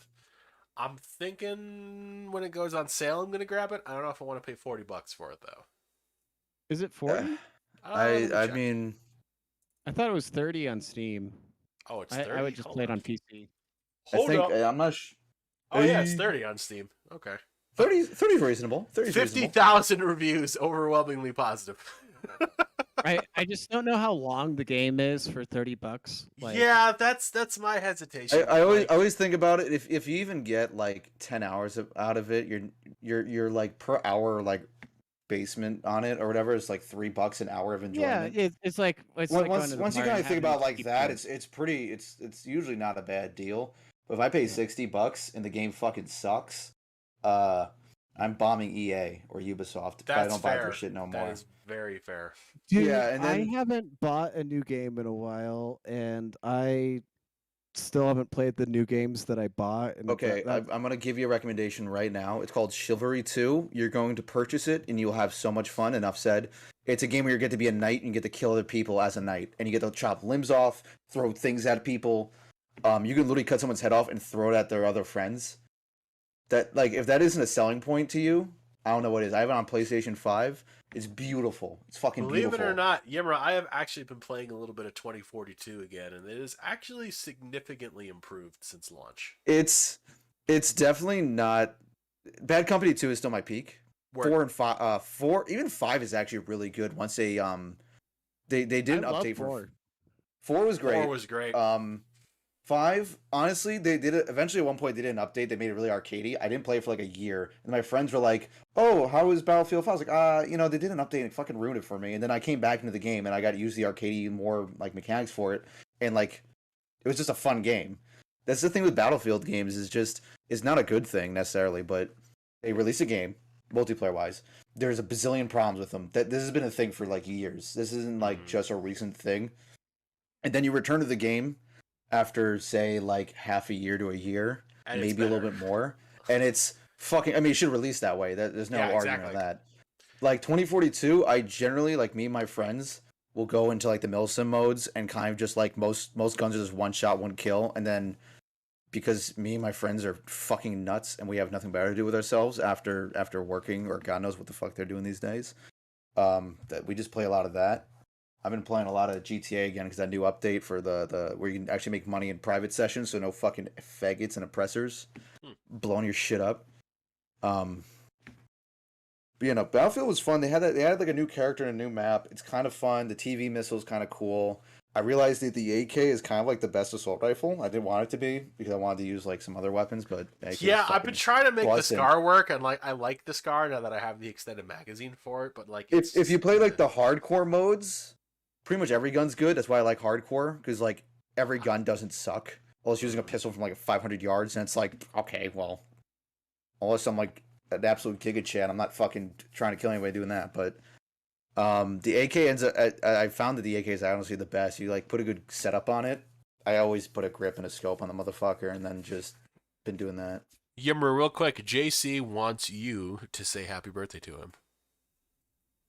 I'm thinking when it goes on sale, I'm gonna grab it. I don't know if I want to pay $40 for it though. Is it 40? Let me I check. mean, I thought it was 30 on Steam. Oh, it's 30. I would just Hold play it on PC. Hold I think up. I'm not. Oh yeah, it's 30 on Steam. Okay. 30 is reasonable. 30 is reasonable. 50,000 reviews, overwhelmingly positive. I just don't know how long the game is for $30. Like, Yeah, that's my hesitation. I Like, always think about it. If you even get like 10 hours out of it, you're like per hour, like, basement on it or whatever. It's like $3 an hour of enjoyment. yeah, it's like it's like going Once to the once you bar kind and of think having about like cheap that, drinks. it's usually not a bad deal. But if I pay $60 and the game fucking sucks, I'm bombing EA or Ubisoft if I that's don't buy fair. their shit no more. That is very fair. Dude, Yeah, and then- I haven't bought a new game in a while, and I still haven't played the new games that I bought. And Okay, I'm going to give you a recommendation right now. It's called Chivalry 2. You're going to purchase it, and you'll have so much fun. Enough said. It's a game where you get to be a knight and you get to kill other people as a knight. And you get to chop limbs off, throw things at people. You can literally cut someone's head off and throw it at their other friends. That, like, if that isn't a selling point to you, I don't know what is. I have it on PlayStation 5. It's beautiful. It's fucking Believe beautiful. it or not, Yimra, I have actually been playing a little bit of 2042 again, and it is actually significantly improved since launch. It's definitely not. Bad Company 2 is still my peak. Word. 4 and 5, 4, even 5 is actually really good. Once they did an I love update for 4. 4 was great. 4 was great. 5, honestly, they did it eventually. At one point, they did an update. They made it really arcadey. I didn't play it for like a year, and my friends were like, "Oh, how is Battlefield 5?" I was like, they did an update and it fucking ruined it for me. And then I came back into the game and I got to use the arcadey more like mechanics for it, and like it was just a fun game. That's the thing with Battlefield games is just it's not a good thing necessarily, but they release a game multiplayer wise. There's a bazillion problems with them. That this has been a thing for like years. This isn't like just a recent thing. And then you return to the game after say like half a year to a year, And maybe a little bit more, and it's fucking. I mean, it should release that way. There's no argument on that. Like 2042, I generally like me and my friends will go into like the milsim modes and kind of just like most guns are just one shot, one kill, and then because me and my friends are fucking nuts and we have nothing better to do with ourselves after working or God knows what the fuck they're doing these days, that we just play a lot of that. I've been playing a lot of GTA again because that new update for the where you can actually make money in private sessions, so no fucking faggots and oppressors blowing your shit up. Battlefield was fun. They had like a new character and a new map. It's kind of fun. The TV missile's kind of cool. I realized that the AK is kind of like the best assault rifle. I didn't want it to be because I wanted to use like some other weapons, but AK yeah, I've been trying to make the busting. SCAR work, and like I like the SCAR now that I have the extended magazine for it. But like, if you play like the hardcore modes, pretty much every gun's good. That's why I like hardcore because like every gun doesn't suck. Unless using a pistol from like 500 yards, and it's like okay, well, unless I'm like an absolute giga chat, I'm not fucking trying to kill anybody doing that. But the AK ends up. I found that the AK is honestly the best. You like put a good setup on it. I always put a grip and a scope on the motherfucker, and then just been doing that. Yimmer, real quick, JC wants you to say happy birthday to him.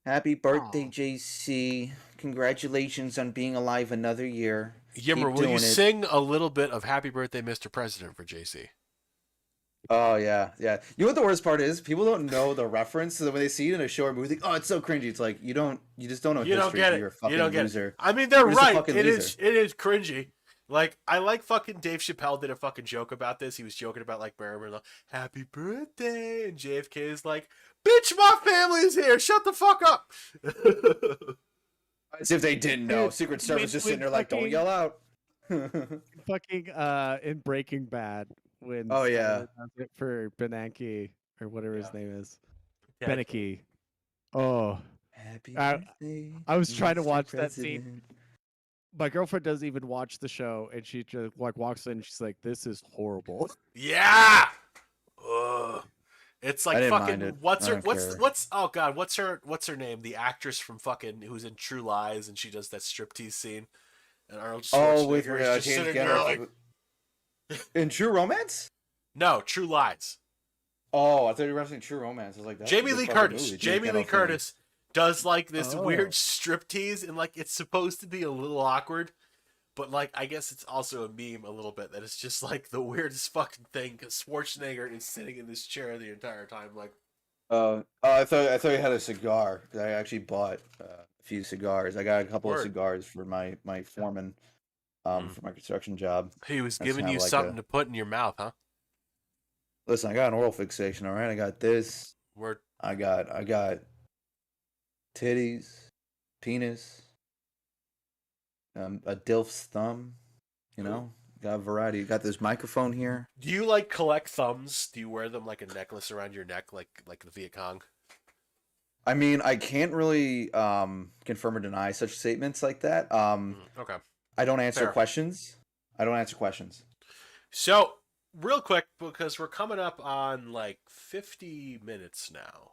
Happy birthday, JC. Congratulations on being alive another year. Yimmer, will you sing a little bit of Happy Birthday, Mr. President for JC? Oh, yeah. You know what the worst part is? People don't know the reference, so when they see it in a show or movie, they think, oh, it's so cringy. It's like, you just don't know history. Don't get it. You're a fucking you don't get loser. it. I mean, they're right. It loser. is cringy. Like, I like fucking Dave Chappelle did a fucking joke about this. He was joking about, like, Marilyn Monroe, happy birthday. And JFK is like, bitch, my family's here. Shut the fuck up. As if they didn't know. Secret Service just sitting there like, don't yell out. Fucking in Breaking Bad when oh yeah does it for Benanke or whatever his name is. Yeah. Beneke. Oh. Happy birthday, I was trying to watch that scene. My girlfriend doesn't even watch the show, and she just like walks in and she's like, this is horrible. Yeah. Ugh. It's like fucking it. what's her name? The actress from fucking who's in True Lies and she does that striptease scene. And Arnold Schwarzenegger is just sitting there like in True Romance? No, True Lies. Oh, I thought you were referencing True Romance. I was like, Jamie Lee Curtis. Jamie Lee Curtis does like this weird striptease, and like it's supposed to be a little awkward, but like I guess it's also a meme a little bit that it's just like the weirdest fucking thing because Schwarzenegger is sitting in this chair the entire time. Like, I thought you had a cigar because I actually bought a few cigars. I got a couple of cigars for my foreman, for my construction job. He was giving you like something to put in your mouth, huh? Listen, I got an oral fixation. All right, I got this. Word. I got titties, penis, a dilf's thumb. You know, got a variety. Got this microphone here. Do you like collect thumbs? Do you wear them like a necklace around your neck, like the Viet Cong? I mean, I can't really confirm or deny such statements like that. Okay. I don't answer Fair. questions. So, real quick, because we're coming up on like 50 minutes now,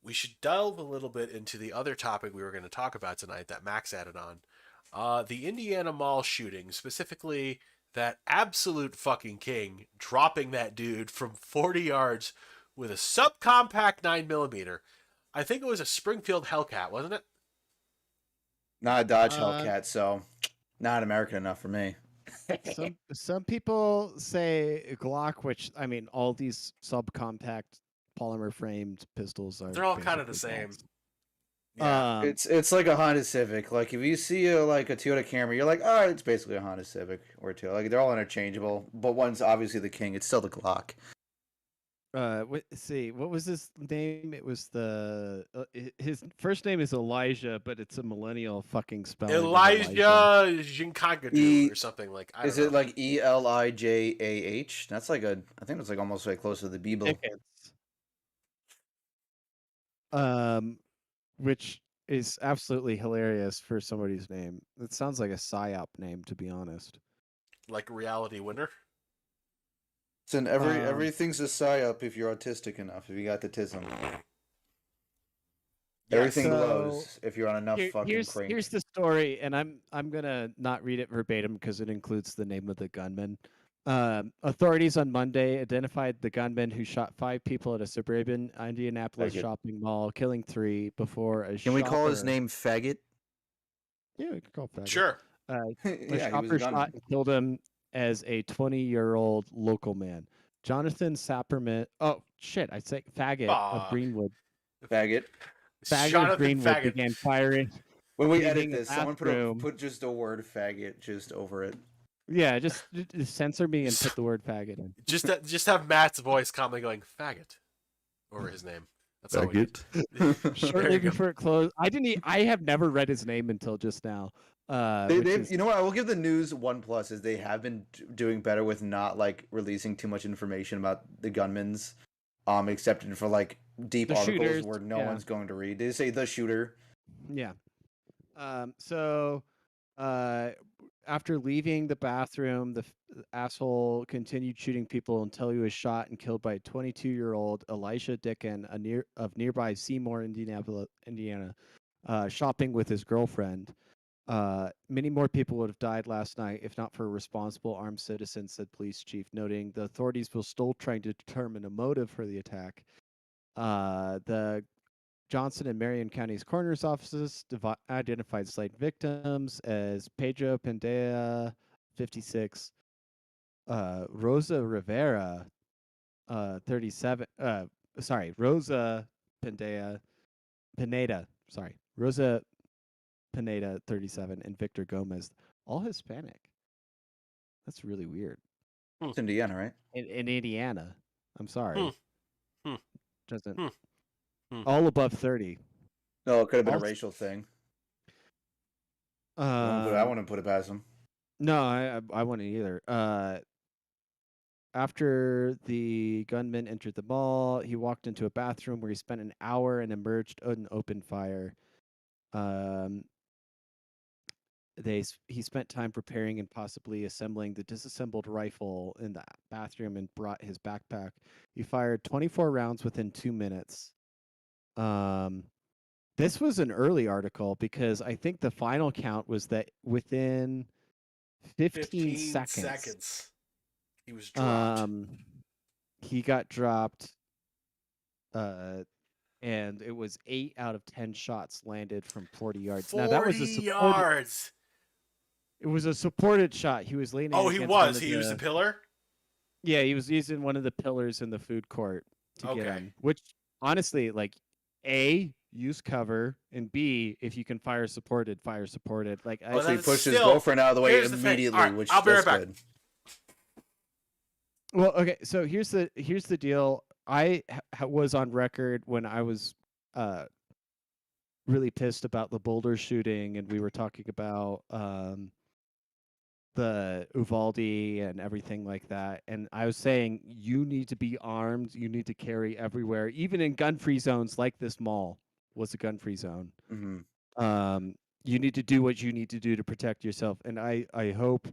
we should delve a little bit into the other topic we were going to talk about tonight that Max added on. The Indiana Mall shooting, specifically that absolute fucking king dropping that dude from 40 yards with a subcompact 9mm. I think it was a Springfield Hellcat, wasn't it? Not a Dodge Uh, Hellcat, so not American enough for me. some people say Glock, which I mean, all these subcompact polymer framed pistols are They're all kind of the basically same. Glocks. Yeah. It's like a Honda Civic. Like if you see a Toyota Camry, you're like, oh, it's basically a Honda Civic or two. Like they're all interchangeable, but one's obviously the king. It's still the Glock. See, what was his name? It was his first name is Elijah, but it's a millennial fucking spelling. of Elijah Jinkagadu or something like. I don't Is know. it like Elijah? That's like I think it's like almost like close to the Beeble. Dickens. Which is absolutely hilarious for somebody's name. It sounds like a psyop name, to be honest. Like a reality winner? Listen, everything's a psyop if you're autistic enough. If you got the tism, everything glows if you're on enough fucking crank. Here's the story, and I'm gonna not read it verbatim because it includes the name of the gunman. Authorities on Monday identified the gunman who shot 5 people at a suburban Indianapolis shopping mall, killing 3 before a Can we call his name Faggot? Yeah, we can call Faggot. Sure. The shopper shot and killed him as a 20-year-old local man. Jonathan Sapperman. Oh, shit. I say Faggot of Greenwood. Faggot. Faggot of Greenwood began firing. When we edit this, someone put just the word faggot just over it. Yeah, just censor me and put the word faggot in. Just have Matt's voice calmly going faggot over his name. That's faggot. Shortly before it closed, I have never read his name until just now. You know what? I will give the news 1+ is they have been doing better with not like releasing too much information about the gunmen's, except for like deep articles shooters, where no one's going to read. They say the shooter. Yeah. After leaving the bathroom, the asshole continued shooting people until he was shot and killed by a 22-year-old Elisha Dicken, of nearby Seymour, Indiana, shopping with his girlfriend. Many more people would have died last night if not for a responsible armed citizen, said police chief, noting the authorities were still trying to determine a motive for the attack. The Johnson and Marion County's coroner's offices identified slain victims as Pedro Pendea, 56, Rosa Rivera, 37. Rosa Pineda, Rosa Pineda, 37, and Victor Gomez, all Hispanic. That's really weird. It's Indiana, right? In Indiana. I'm sorry. Doesn't. All above 30. No, it could have been a racial thing. I wouldn't put it past him. No, I wouldn't either. After the gunman entered the mall, he walked into a bathroom where he spent an hour and emerged and opened fire. He spent time preparing and possibly assembling the disassembled rifle in the bathroom and brought his backpack. He fired 24 rounds within 2 minutes. This was an early article because I think the final count was that within 15 seconds he was dropped. He got dropped. And it was 8 out of 10 shots landed from 40 yards. 40 now that was yards. It was a supported shot. He was leaning. Oh, he was. He used a pillar. Yeah, he was using one of the pillars in the food court to get in. Which, honestly, like, A, use cover, and B, if you can fire supported. Like, he pushed his girlfriend out of the way immediately, right, which I'll be right back. Good. Well, okay, so here's the deal. I was on record when I was really pissed about the Boulder shooting, and we were talking about the Uvalde and everything like that. And I was saying, you need to be armed. You need to carry everywhere, even in gun-free zones like this mall was a gun-free zone. Mm-hmm. You need to do what you need to do to protect yourself. And I hope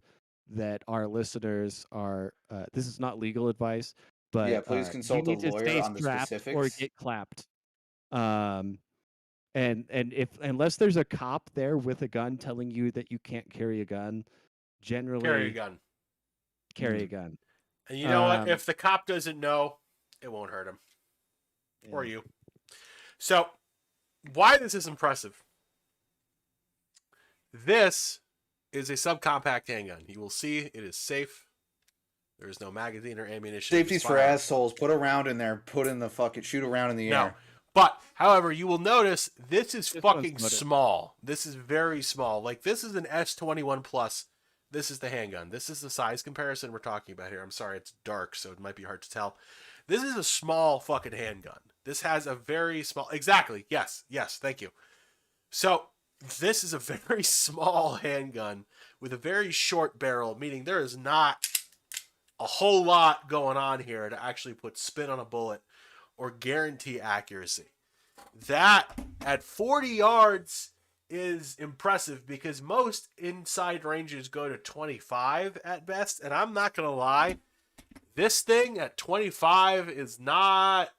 that our listeners are, this is not legal advice, but yeah, please consult a lawyer on the specifics. or get clapped. And if unless there's a cop there with a gun telling you that you can't carry a gun, Carry a generally gun. carry a gun. And you know what? Um, If the cop doesn't know, it won't hurt him or yeah. you. So, why this is impressive? This is a subcompact handgun. You will see it is safe. There is no magazine or ammunition. Safety's for assholes. Put a round in there. Put in the fucking shoot a round in the No. air. But, however, you will notice this is This fucking one's loaded. small. This is very small. Like, this is an S21 Plus. This is the handgun. This is the size comparison we're talking about here. I'm sorry, it's dark, so it might be hard to tell. This is a small fucking handgun. This has a very small... Exactly. Yes. Thank you. So, this is a very small handgun with a very short barrel, meaning there is not a whole lot going on here to actually put spin on a bullet or guarantee accuracy. That, at 40 yards, is impressive because most inside ranges go to 25 at best, and I'm not gonna lie, this thing at 25 is not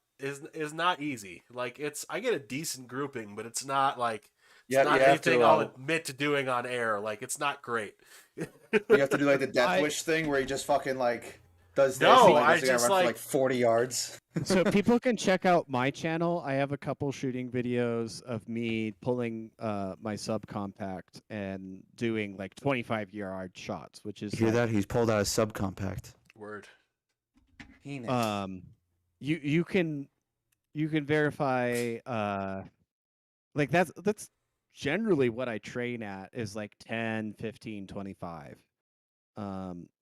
easy. Like, I get a decent grouping, but it's not like it's not anything I'll admit to doing on air. Like, it's not great. You have to do like the Death Wish thing where he just fucking like does this. No, and I he's gonna just run for like 40 yards. So people can check out my channel. I have a couple shooting videos of me pulling my subcompact and doing like 25-yard shots, which is You hear like, that? He's pulled out a subcompact. Word. you can verify like that's generally what I train at is like 10, 15, 25.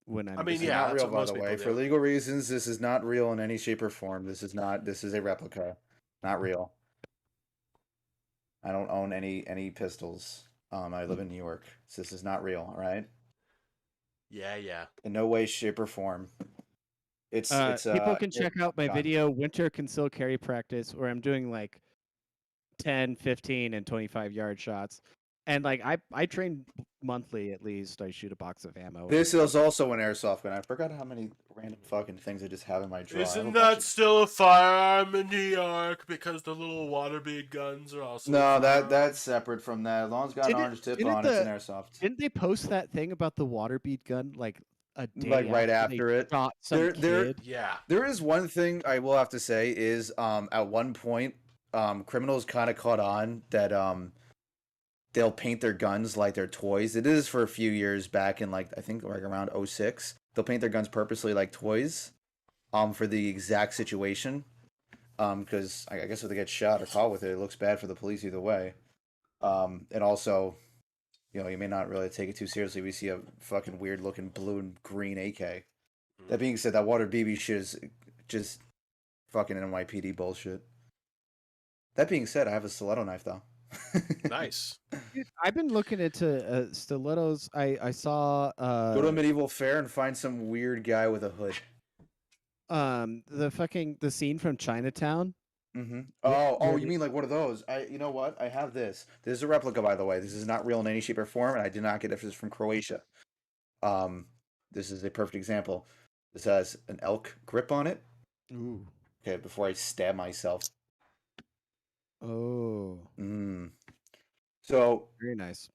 When I'm I mean, This is yeah, not that's real, what by most the people way. do. For legal reasons, this is not real in any shape or form. This is not. This is a replica. Not real. I don't own any pistols. I live in New York, so this is not real. All right. Yeah. In no way, shape, or form. It's people can here, check out my John. video Winter Concealed Carry Practice where I'm doing like 10, 15, and 25-yard shots. And like I train monthly at least. I shoot a box of ammo. This is also an airsoft gun. I forgot how many random fucking things I just have in my drawer. Isn't that still a firearm in New York because the little water bead guns are also? No, that's separate from that. As long as it's got an orange tip on it, it's an airsoft. Didn't they post that thing about the water bead gun like a day Like right after they it? shot some kid? Yeah. There is one thing I will have to say is at one point criminals kind of caught on that they'll paint their guns like they're toys. It is for a few years back in like I think like around 06. They'll paint their guns purposely like toys for the exact situation. Because I guess if they get shot or caught with it, it looks bad for the police either way. And also, you know, you may not really take it too seriously. We see a fucking weird looking blue and green AK. That being said, that water BB shit is just fucking NYPD bullshit. That being said, I have a stiletto knife though. Nice. Dude, I've been looking into stilettos. I saw Go to a medieval fair and find some weird guy with a hood. the scene from Chinatown. Mm-hmm. Where Oh, you they- mean like one of those? You know what? I have this. This is a replica, by the way. This is not real in any shape or form, and I did not get it. This is from Croatia. This is a perfect example. This has an elk grip on it. Ooh. Okay, before I stab myself. Oh. So Very nice.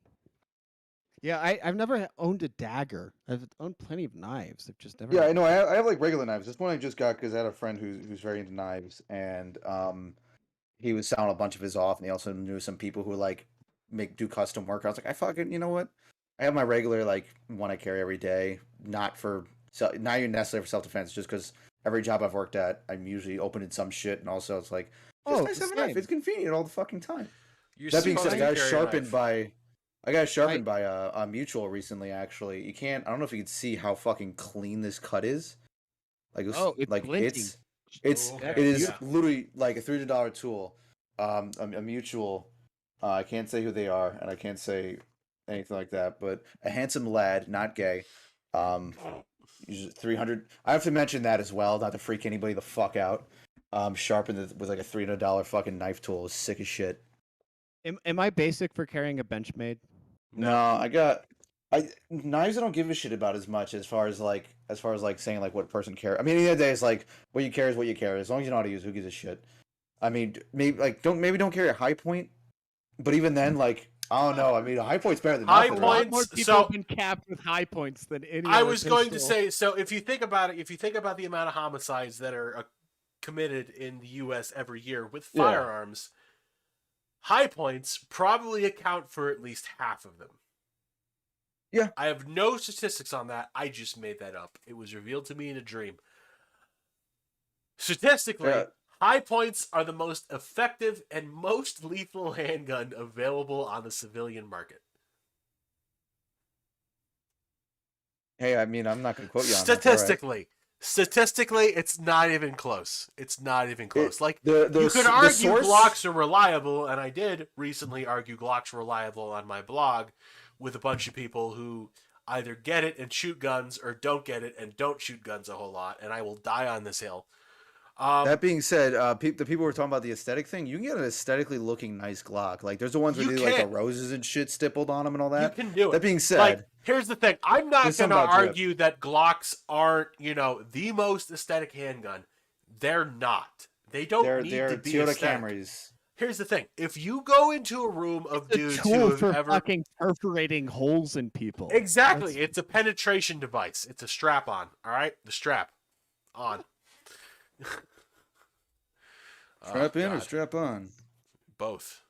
Yeah, I've never owned a dagger. I've owned plenty of knives. I've just never. yeah, I know. I have like regular knives. This one I just got because I had a friend who's very into knives, and he was selling a bunch of his off, and he also knew some people who like do custom work. I was like, I fucking, you know what? I have my regular like one I carry every day, not even necessarily for self defense, just because every job I've worked at, I'm usually opening some shit, and also it's like, just nice to have a knife. It's convenient all the fucking time. That being said, I got sharpened by a mutual recently. Actually, you can't. I don't know if you can see how fucking clean this cut is. Like, it's like glinting. it is literally like a $300 tool. A mutual. I can't say who they are, and I can't say anything like that. But a handsome lad, not gay. 300. I have to mention that as well, not to freak anybody the fuck out. Sharpened with like a $300 fucking knife tool. Is sick as shit. Am I basic for carrying a Benchmade? No, knives I don't give a shit about as much as far as like saying like what person carry. I mean, at the end of the day, it's like what you carry is what you carry. As long as you know how to use it, who gives a shit? I mean, maybe don't carry a high point. But even then, like, I don't know. I mean, a high point's better than High nothing. A lot right? more points, people so- have been capped with high points than any I other was going to pistol. say, so if you think about it, if you think about the amount of homicides that are committed in the U.S. every year with Yeah. firearms, high points probably account for at least half of them. Yeah. I have no statistics on that. I just made that up. It was revealed to me in a dream. Statistically, Yeah. high points are the most effective and most lethal handgun available on the civilian market. Hey, I mean, I'm not going to quote you on that. All right. Statistically, it's not even close. It's not even close. Like, The you could the argue source, Glocks are reliable, and I did recently argue Glocks reliable on my blog with a bunch of people who either get it and shoot guns or don't get it and don't shoot guns a whole lot, and I will die on this hill. That being said, the people were talking about the aesthetic thing. You can get an aesthetically looking nice Glock. Like, there's the ones where You they do, like the can. roses and shit stippled on them and all that. You can do it. That being said, Like, here's the thing. I'm not there's going something to about drip. argue that Glocks aren't, the most aesthetic handgun. They're not. They don't need they're to be Toyota aesthetic. Camrys. Here's the thing. If you go into a room of It's a dudes tool who have for ever... fucking perforating holes in people. Exactly. That's- It's a penetration device. It's a strap-on. All right? The strap. On. Strap in or God. strap on? Both.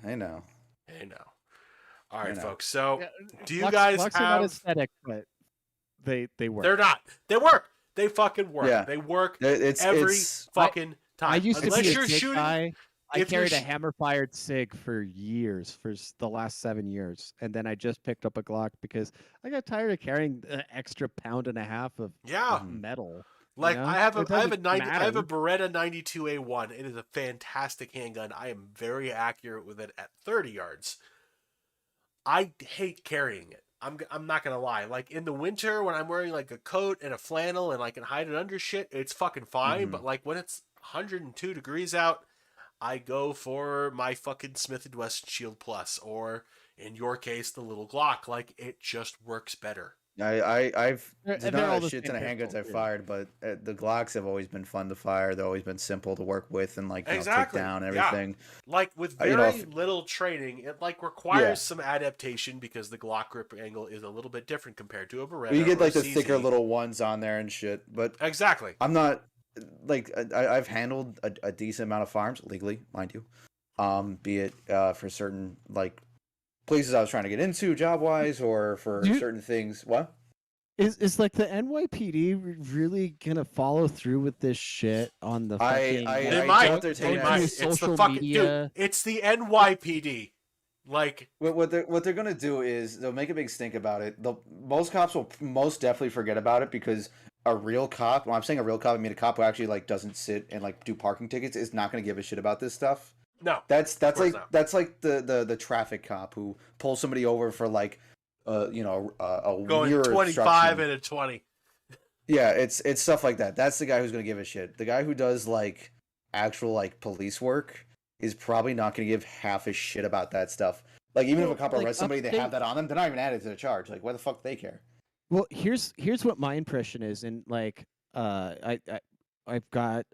I know. I know. All right, know. folks. So, Yeah, do you Glocks- guys Glocks have... are not aesthetic, but they work. They're not. They work. They fucking work. Yeah. They work It's every it's fucking time. I used to Unless be a you're SIG shooting... guy. I if you're carried a sh- hammer-fired SIG for years, for the last 7 years, and then I just picked up a Glock because I got tired of carrying an extra pound and a half of Yeah. metal. Like, know? I have It a I have a doesn't 90, I have a matter. Beretta 92A1. It is a fantastic handgun. I am very accurate with it at 30 yards. I hate carrying it. I'm not gonna lie. Like, in the winter when I'm wearing like a coat and a flannel and I can hide it under shit, it's fucking fine. Mhm. But like when it's 102 degrees out, I go for my fucking Smith & Wesson Shield Plus, or in your case, the little Glock. Like, it just works better. I've They're there's all not a the shit same ton of handguns pistol, I've really. fired, but the Glocks have always been fun to fire. They've always been simple to work with and like take Exactly, down yeah. everything. Like, with You know, very if- little training, it like requires Yeah. some adaptation because the Glock grip angle is a little bit different compared to a Beretta. You get or like a the thicker CZ. little ones on there and shit. But Exactly. I'm not like I've handled a decent amount of firearms legally, mind you. Be it for certain like places I was trying to get into job wise or for Do you- certain things. What? Is like the NYPD really gonna follow through with this shit on the fucking? I They doubt might. they're They taking might. that- It's the social fucking media. dude. It's the NYPD. Like, What they're gonna do is they'll make a big stink about it. Most cops will most definitely forget about it because a real cop. When I'm saying a real cop, I mean a cop who actually like doesn't sit and like do parking tickets is not gonna give a shit about this stuff. no. That's course like not. that's like the traffic cop who pulls somebody over for like a Going mirror 25 obstruction. and a 20. Yeah, it's stuff like that. That's the guy who's gonna give a shit. The guy who does like actual like police work is probably not gonna give half a shit about that stuff. Like even if Well, a cop like, arrests somebody, they upstate- have that on them. They're not even added to the charge. Like why the fuck do they care? Well, here's what my impression is, and like I've got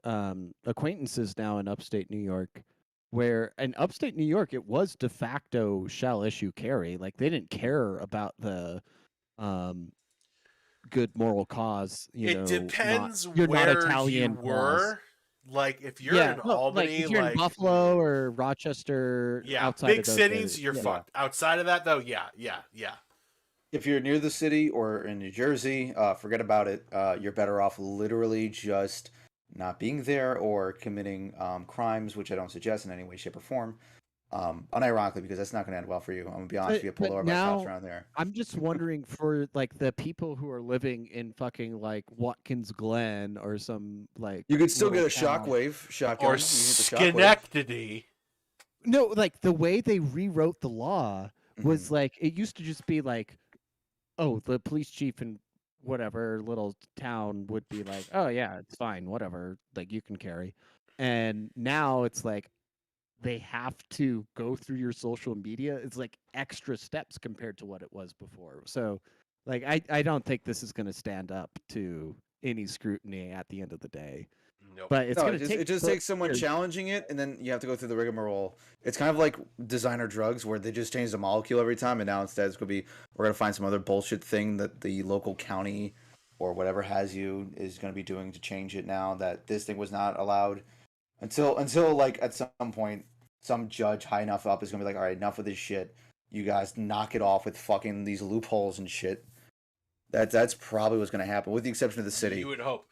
acquaintances now in upstate New York, where in upstate New York it was de facto shall issue carry. Like they didn't care about the good moral cause. It depends you're not where Italian you clause. were. Like, if you're Yeah, in no, Albany, like if you're in Buffalo or Rochester, yeah, outside big of those cities, areas, you're yeah. fucked. Outside of that, though, yeah. If you're near the city or in New Jersey, forget about it. You're better off literally just not being there or committing crimes, which I don't suggest in any way, shape, or form. Unironically, because that's not going to end well for you. I'm gonna be honest with you. Pulled But over by cops now- around there. I'm just wondering for like the people who are living in fucking like Watkins Glen or some like You could still get a little town. shockwave shotgun. Or You hit the shockwave. Schenectady. No, like the way they rewrote the law was Mhm. like it used to just be like, oh, the police chief in whatever little town would be like, oh yeah, it's fine, whatever, like you can carry, and now it's like they have to go through your social media. It's like extra steps compared to what it was before. So, like I don't think this is going to stand up to any scrutiny at the end of the day. Nope. But it's No, gonna it take just takes someone years. challenging it, and then you have to go through the rigmarole. It's kind of like designer drugs, where they just change the molecule every time, and now instead it's gonna be we're gonna find some other bullshit thing that the local county or whatever has you is gonna be doing to change it now that this thing was not allowed until like at some point some judge high enough up is gonna be like, all right, enough of this shit. You guys knock it off with fucking these loopholes and shit. That's probably what's gonna happen, with the exception of the city. You would hope.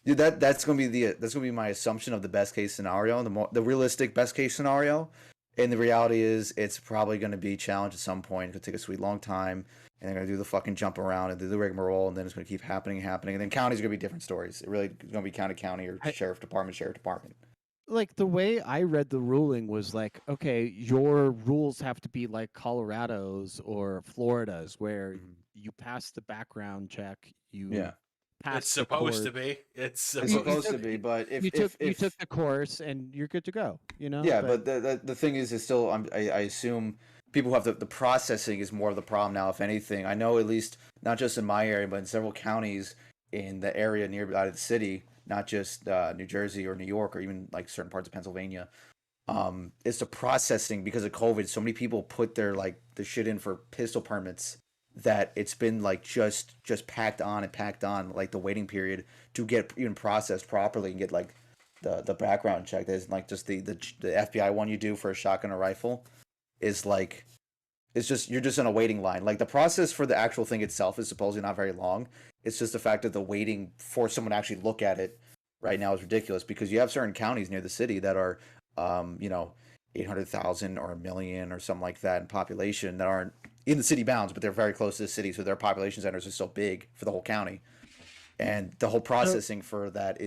Dude, that's gonna be my assumption of the best case scenario, the realistic best case scenario, and the reality is it's probably gonna be challenged at some point. It's gonna take a sweet long time, and they're gonna do the fucking jump around and do the rigmarole, and then it's gonna keep happening, and then counties are gonna be different stories. It really is gonna be county or sheriff department. Like the way I read the ruling was like, okay, your rules have to be like Colorado's or Florida's, where you pass the background check, you Yeah, pass It's the supposed course. to be. It's it's supposed to be, but if You took the course and you're good to go. You know. yeah, but the thing is still I assume people who have the processing is more of the problem now. If anything, I know at least not just in my area, but in several counties in the area nearby the city, not just New Jersey or New York or even like certain parts of Pennsylvania. It's the processing because of COVID. So many people put their like the shit in for pistol permits that it's been like just packed on like the waiting period to get even processed properly and get like the background check. There's like just the FBI one you do for a shotgun or rifle is like it's just you're just in a waiting line. Like the process for the actual thing itself is supposedly not very long. It's just the fact that the waiting for someone to actually look at it right now is ridiculous because you have certain counties near the city that are 800,000 or 1,000,000 or something like that in population that aren't in the city bounds, but they're very close to the city, so their population centers are so big for the whole county. And the whole processing for that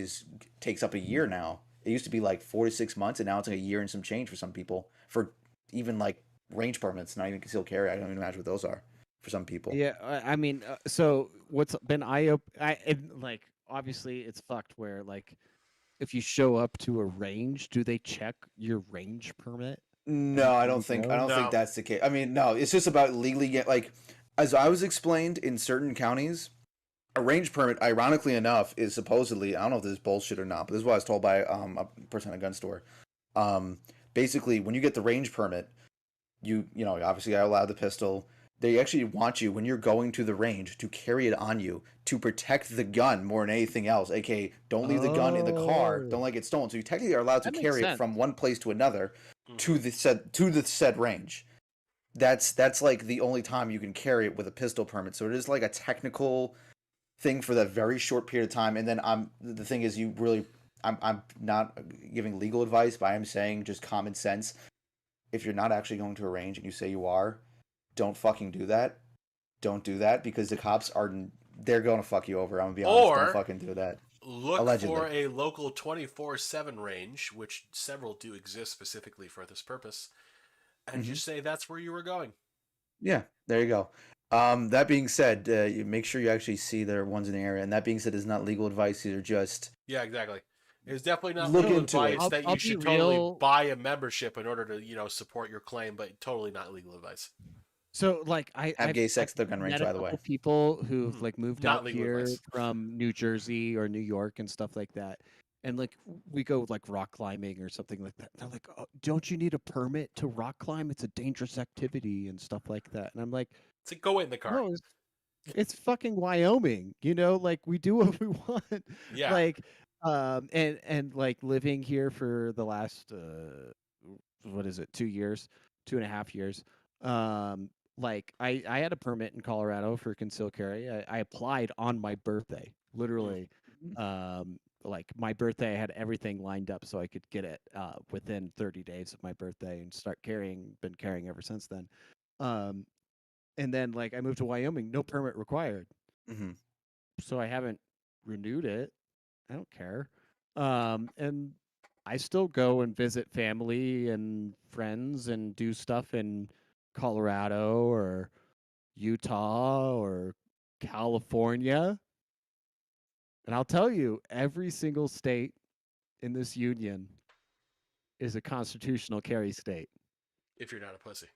takes up a year now. It used to be like 4 to 6 months, and now it's like a year and some change for some people for even like range permits, not even concealed carry. I don't even imagine what those are for some people. Yeah, I mean, so what's been like obviously it's fucked where like if you show up to a range, do they check your range permit? No, I don't You think No. that's the case. I mean, no, it's just about legally get like as I was explained in certain counties, a range permit, ironically enough, is supposedly I don't know if this is bullshit or not, but this is what I was told by a person at a gun store. Basically, when you get the range permit, you obviously I allowed the pistol. They actually want you when you're going to the range to carry it on you to protect the gun more than anything else. AKA, don't leave the gun in the car. Don't let it get stolen. So you technically are allowed to That makes carry it sense. from one place to another Mhm. to the said range. That's like the only time you can carry it with a pistol permit. So it is like a technical thing for that very short period of time. And then the thing is I'm not giving legal advice, but I'm saying just common sense. If you're not actually going to a range and you say you are, don't fucking do that. Don't do that because the cops they're going to fuck you over. I'm gonna be honest. Don't Or fucking do that. look Allegedly. for a local 24/7 range, which several do exist specifically for this purpose, and just say that's where you were going. Yeah, there you go. That being said, you make sure you actually see there are ones in the area. And that being said, it's not legal advice. These are just Yeah, exactly. It's definitely not Look legal into it. advice that I'll you be should totally real. buy a membership in order to support your claim, but totally not legal advice. So like have gay sex I've at the gun range, met a by the way. couple people who've like moved Not out legal here advice. from New Jersey or New York and stuff like that. And like we go like rock climbing or something like that. They're like, oh, don't you need a permit to rock climb? It's a dangerous activity and stuff like that. And I'm like, So go in the car. no, it's fucking Wyoming. Like we do what we want. Yeah. Like and like living here for the last what is it, 2 years, 2.5 years. Like I had a permit in Colorado for concealed carry. I applied on my birthday, literally. Like my birthday, I had everything lined up so I could get it within 30 days of my birthday and start carrying. Been carrying ever since then. And then like I moved to Wyoming, no permit required. Mm-hmm. So I haven't renewed it. I don't care. And I still go and visit family and friends and do stuff in Colorado or Utah or California. And I'll tell you, every single state in this union is a constitutional carry state. If you're not a pussy.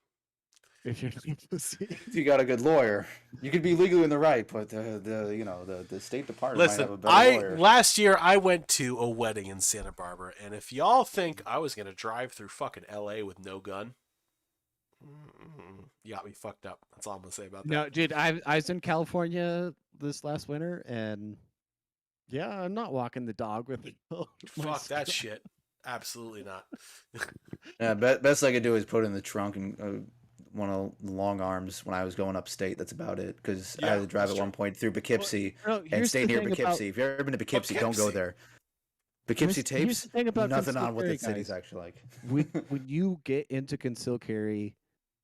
if you're not a pussy. If you got a good lawyer, you could be legally in the right, but the State Department might have Listen, a better lawyer. last year I went to a wedding in Santa Barbara, and if y'all think I was gonna drive through fucking L.A. with no gun, you got me fucked up. That's all I'm gonna say about that. No, dude, I was in California this last winter, and yeah, I'm not walking the dog with Fuck that shit. Absolutely not. Yeah, best I could do is put it in the trunk and one of the long arms when I was going upstate. That's about it, because I had to drive at one point through Poughkeepsie and stay near Poughkeepsie. If you've ever been to Poughkeepsie, don't go there. Poughkeepsie Here's tapes, the thing about nothing concealed on what carry, that city's guys. actually like. when you get into concealed carry,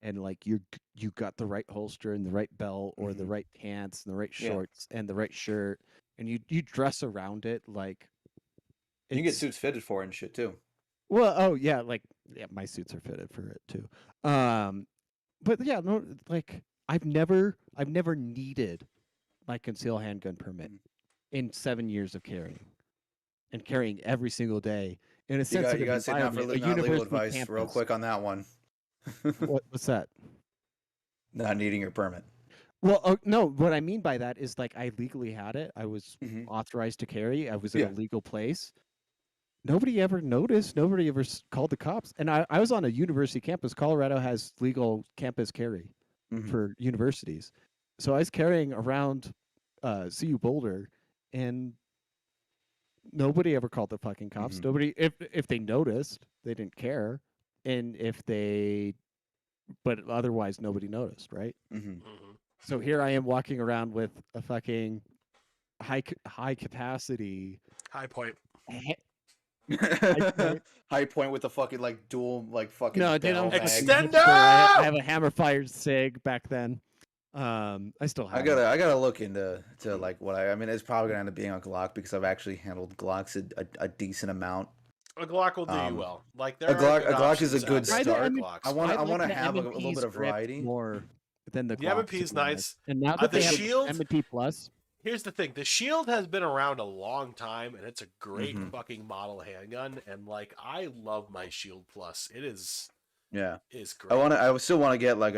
and like you got the right holster and the right belt or the right pants and the right shorts and the right shirt, and you dress around it like you can get suits fitted for it and shit too. Well, oh yeah, my suits are fitted for it too. But yeah, no, like I've never needed my concealed handgun permit in 7 years of carrying, and carrying every single day in a sensitive You got to say not legal advice campus. real quick on that one. What's that? Not needing your permit. Well, no, what I mean by that is like I legally had it. I was authorized to carry. I was in a legal place. Nobody ever noticed. Nobody ever called the cops. And I was on a university campus. Colorado has legal campus carry for universities. So I was carrying around CU Boulder, and nobody ever called the fucking cops. Nobody, if they noticed, they didn't care. And but otherwise nobody noticed, right? So here I am walking around with a fucking high capacity High point. High point with the fucking like dual like fucking no, dude, extender. I have a hammer fired sig back then. I still have. I gotta look into like what I mean. It's probably gonna end up being a Glock, because I've actually handled Glocks a decent amount. A Glock will do you well. Like there a Glock is a good start. I want to have a little bit of variety. More than the M&P is nice. And now that the they have Shield M&P Plus. Here's the thing: the Shield has been around a long time, and it's a great fucking model handgun. And like, I love my Shield Plus. It is. Yeah, is great. I still want to get like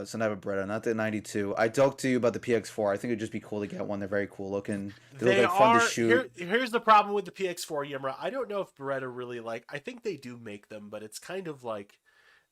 some type of Beretta, not the 92. I talked to you about the PX4. I think it'd just be cool to get one. They're very cool looking. They look like fun to shoot. Here's the problem with the PX4, Yimra. I don't know if Beretta really I think they do make them, but it's kind of like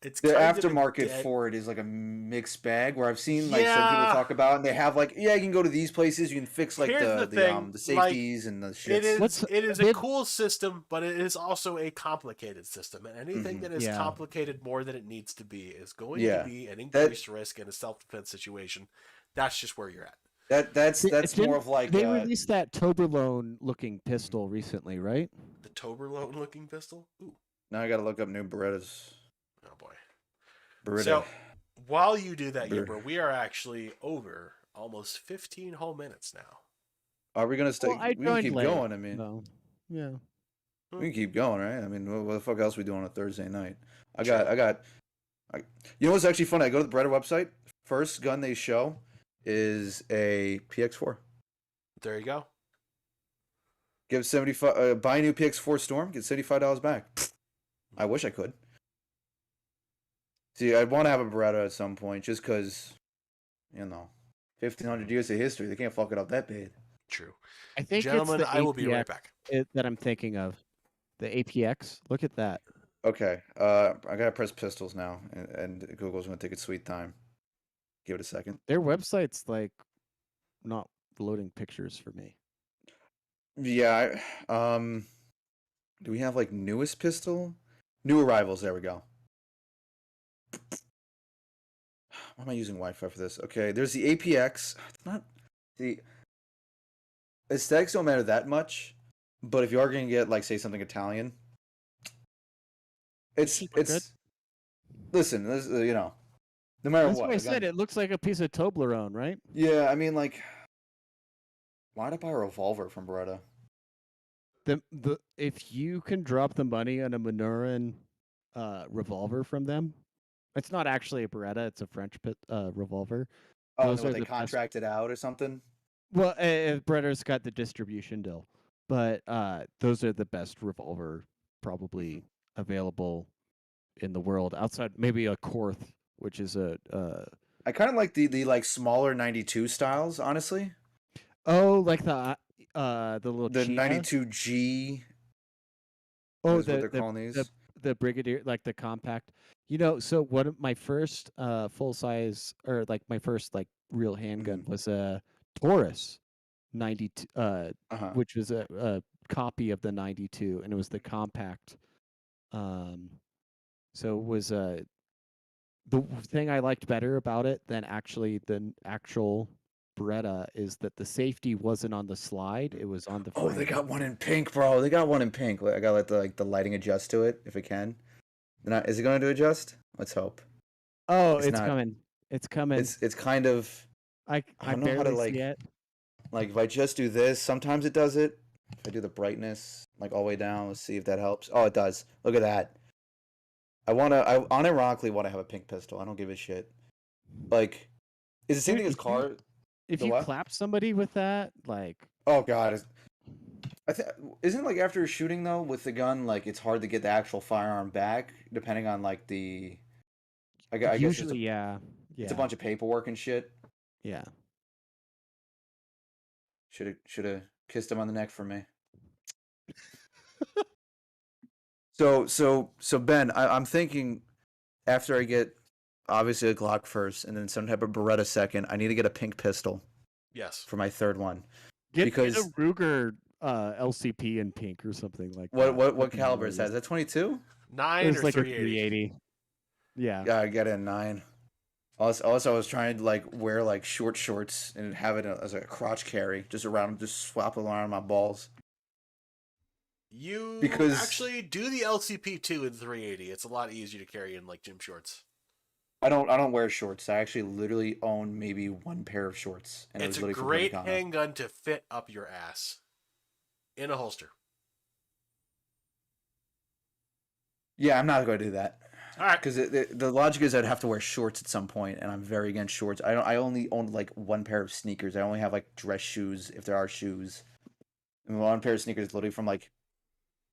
the aftermarket for it is like a mixed bag, where I've seen like some people talk about, and they have like, you can go to these places, you can fix like the safeties and the shit. It is a cool system, but it is also a complicated system, and anything that is complicated more than it needs to be is going to be an increased risk in a self-defense situation. That's just where you're at. That's more of like they released that Toblerone looking pistol recently, right? The Toblerone looking pistol. Ooh. Now I gotta look up new Berettas. Oh boy. Beretta. So while you do that, Yipper, we are actually over almost 15 whole minutes now. Are we gonna stay? We can keep going. I mean, yeah, we can keep going, right? I mean, what the fuck else we do on a Thursday night? I got. You know what's actually funny? I go to the Beretta website. First gun they show is a PX4. There you go. Give 75. Buy a new PX4 Storm. Get $75 back. I wish I could. See, I'd want to have a Beretta at some point, just because, 1,500 years of history. They can't fuck it up that bad. True. I think, gentlemen, I will be right back. That I'm thinking of, the APX. Look at that. Okay. I gotta press pistols now, and Google's gonna take its sweet time. Give it a second. Their website's like not loading pictures for me. Yeah. Do we have like newest pistol? New arrivals. There we go. Why am I using Wi-Fi for this? Okay, there's the APX. It's not the aesthetics don't matter that much, but if you are going to get like say something Italian, it's good. Listen, this, no matter That's what. I said it looks like a piece of Toblerone, right? Yeah, I mean, like, why'd I buy a revolver from Beretta? If you can drop the money on a Minoran revolver from them. It's not actually a Beretta; it's a French revolver. Oh, so they contracted out or something? Well, Beretta's got the distribution deal, but those are the best revolver probably available in the world, outside maybe a Korth which is a I kind of like the like smaller 92 styles, honestly. like the little The Cheetah. 92G Oh, is what they're calling the these. the Brigadier, like the compact. So one of my first full size, or like my first like real handgun, was a Taurus 92, Uh-huh. which was a copy of the 92, and it was the compact. Um, so it was the thing I liked better about it than actually the actual Beretta is that the safety wasn't on the slide; it was on the Oh, frame. they got one in pink, bro. They got one in pink. I gotta let the lighting adjust to it if it can. Not, is it going to adjust? Let's hope. Oh, It's it's not. coming! It's coming! It's kind of. I I don't know how to barely see it. like if I just do this. Sometimes it does it. If I do the brightness like all the way down, let's see if that helps. Oh, it does. Look at that. I unironically want to have a pink pistol. I don't give a shit. Like, is the same Dude, thing as car? if The you what? clap somebody with that, like, Oh God, isn't it like after shooting though with the gun, like it's hard to get the actual firearm back, depending on like the. I guess usually, yeah, it's a yeah, bunch of paperwork and shit. yeah. Should have kissed him on the neck for me. So Ben, I'm thinking after I get obviously a Glock first, and then some type of Beretta second, I need to get a pink pistol Yes. for my third one. Get a Because Ruger LCP in pink or something like what that. what what Something caliber is that? hilarious. Is that 22? 9 There's or like a 380. 380. Yeah. Yeah, I get it in 9. Also, I was trying to like wear like short shorts and have it as a crotch carry, just swap it around my balls. You Because actually do the LCP2 in 380. It's a lot easier to carry in like gym shorts. I don't wear shorts. I actually literally own maybe one pair of shorts, and it It's was a literally for great Gymkhana. handgun to fit up your ass in a holster. Yeah, I'm not going to do that. All right. Because the logic is I'd have to wear shorts at some point, and I'm very against shorts. I only own like one pair of sneakers. I only have like dress shoes if there are shoes. And one pair of sneakers literally from like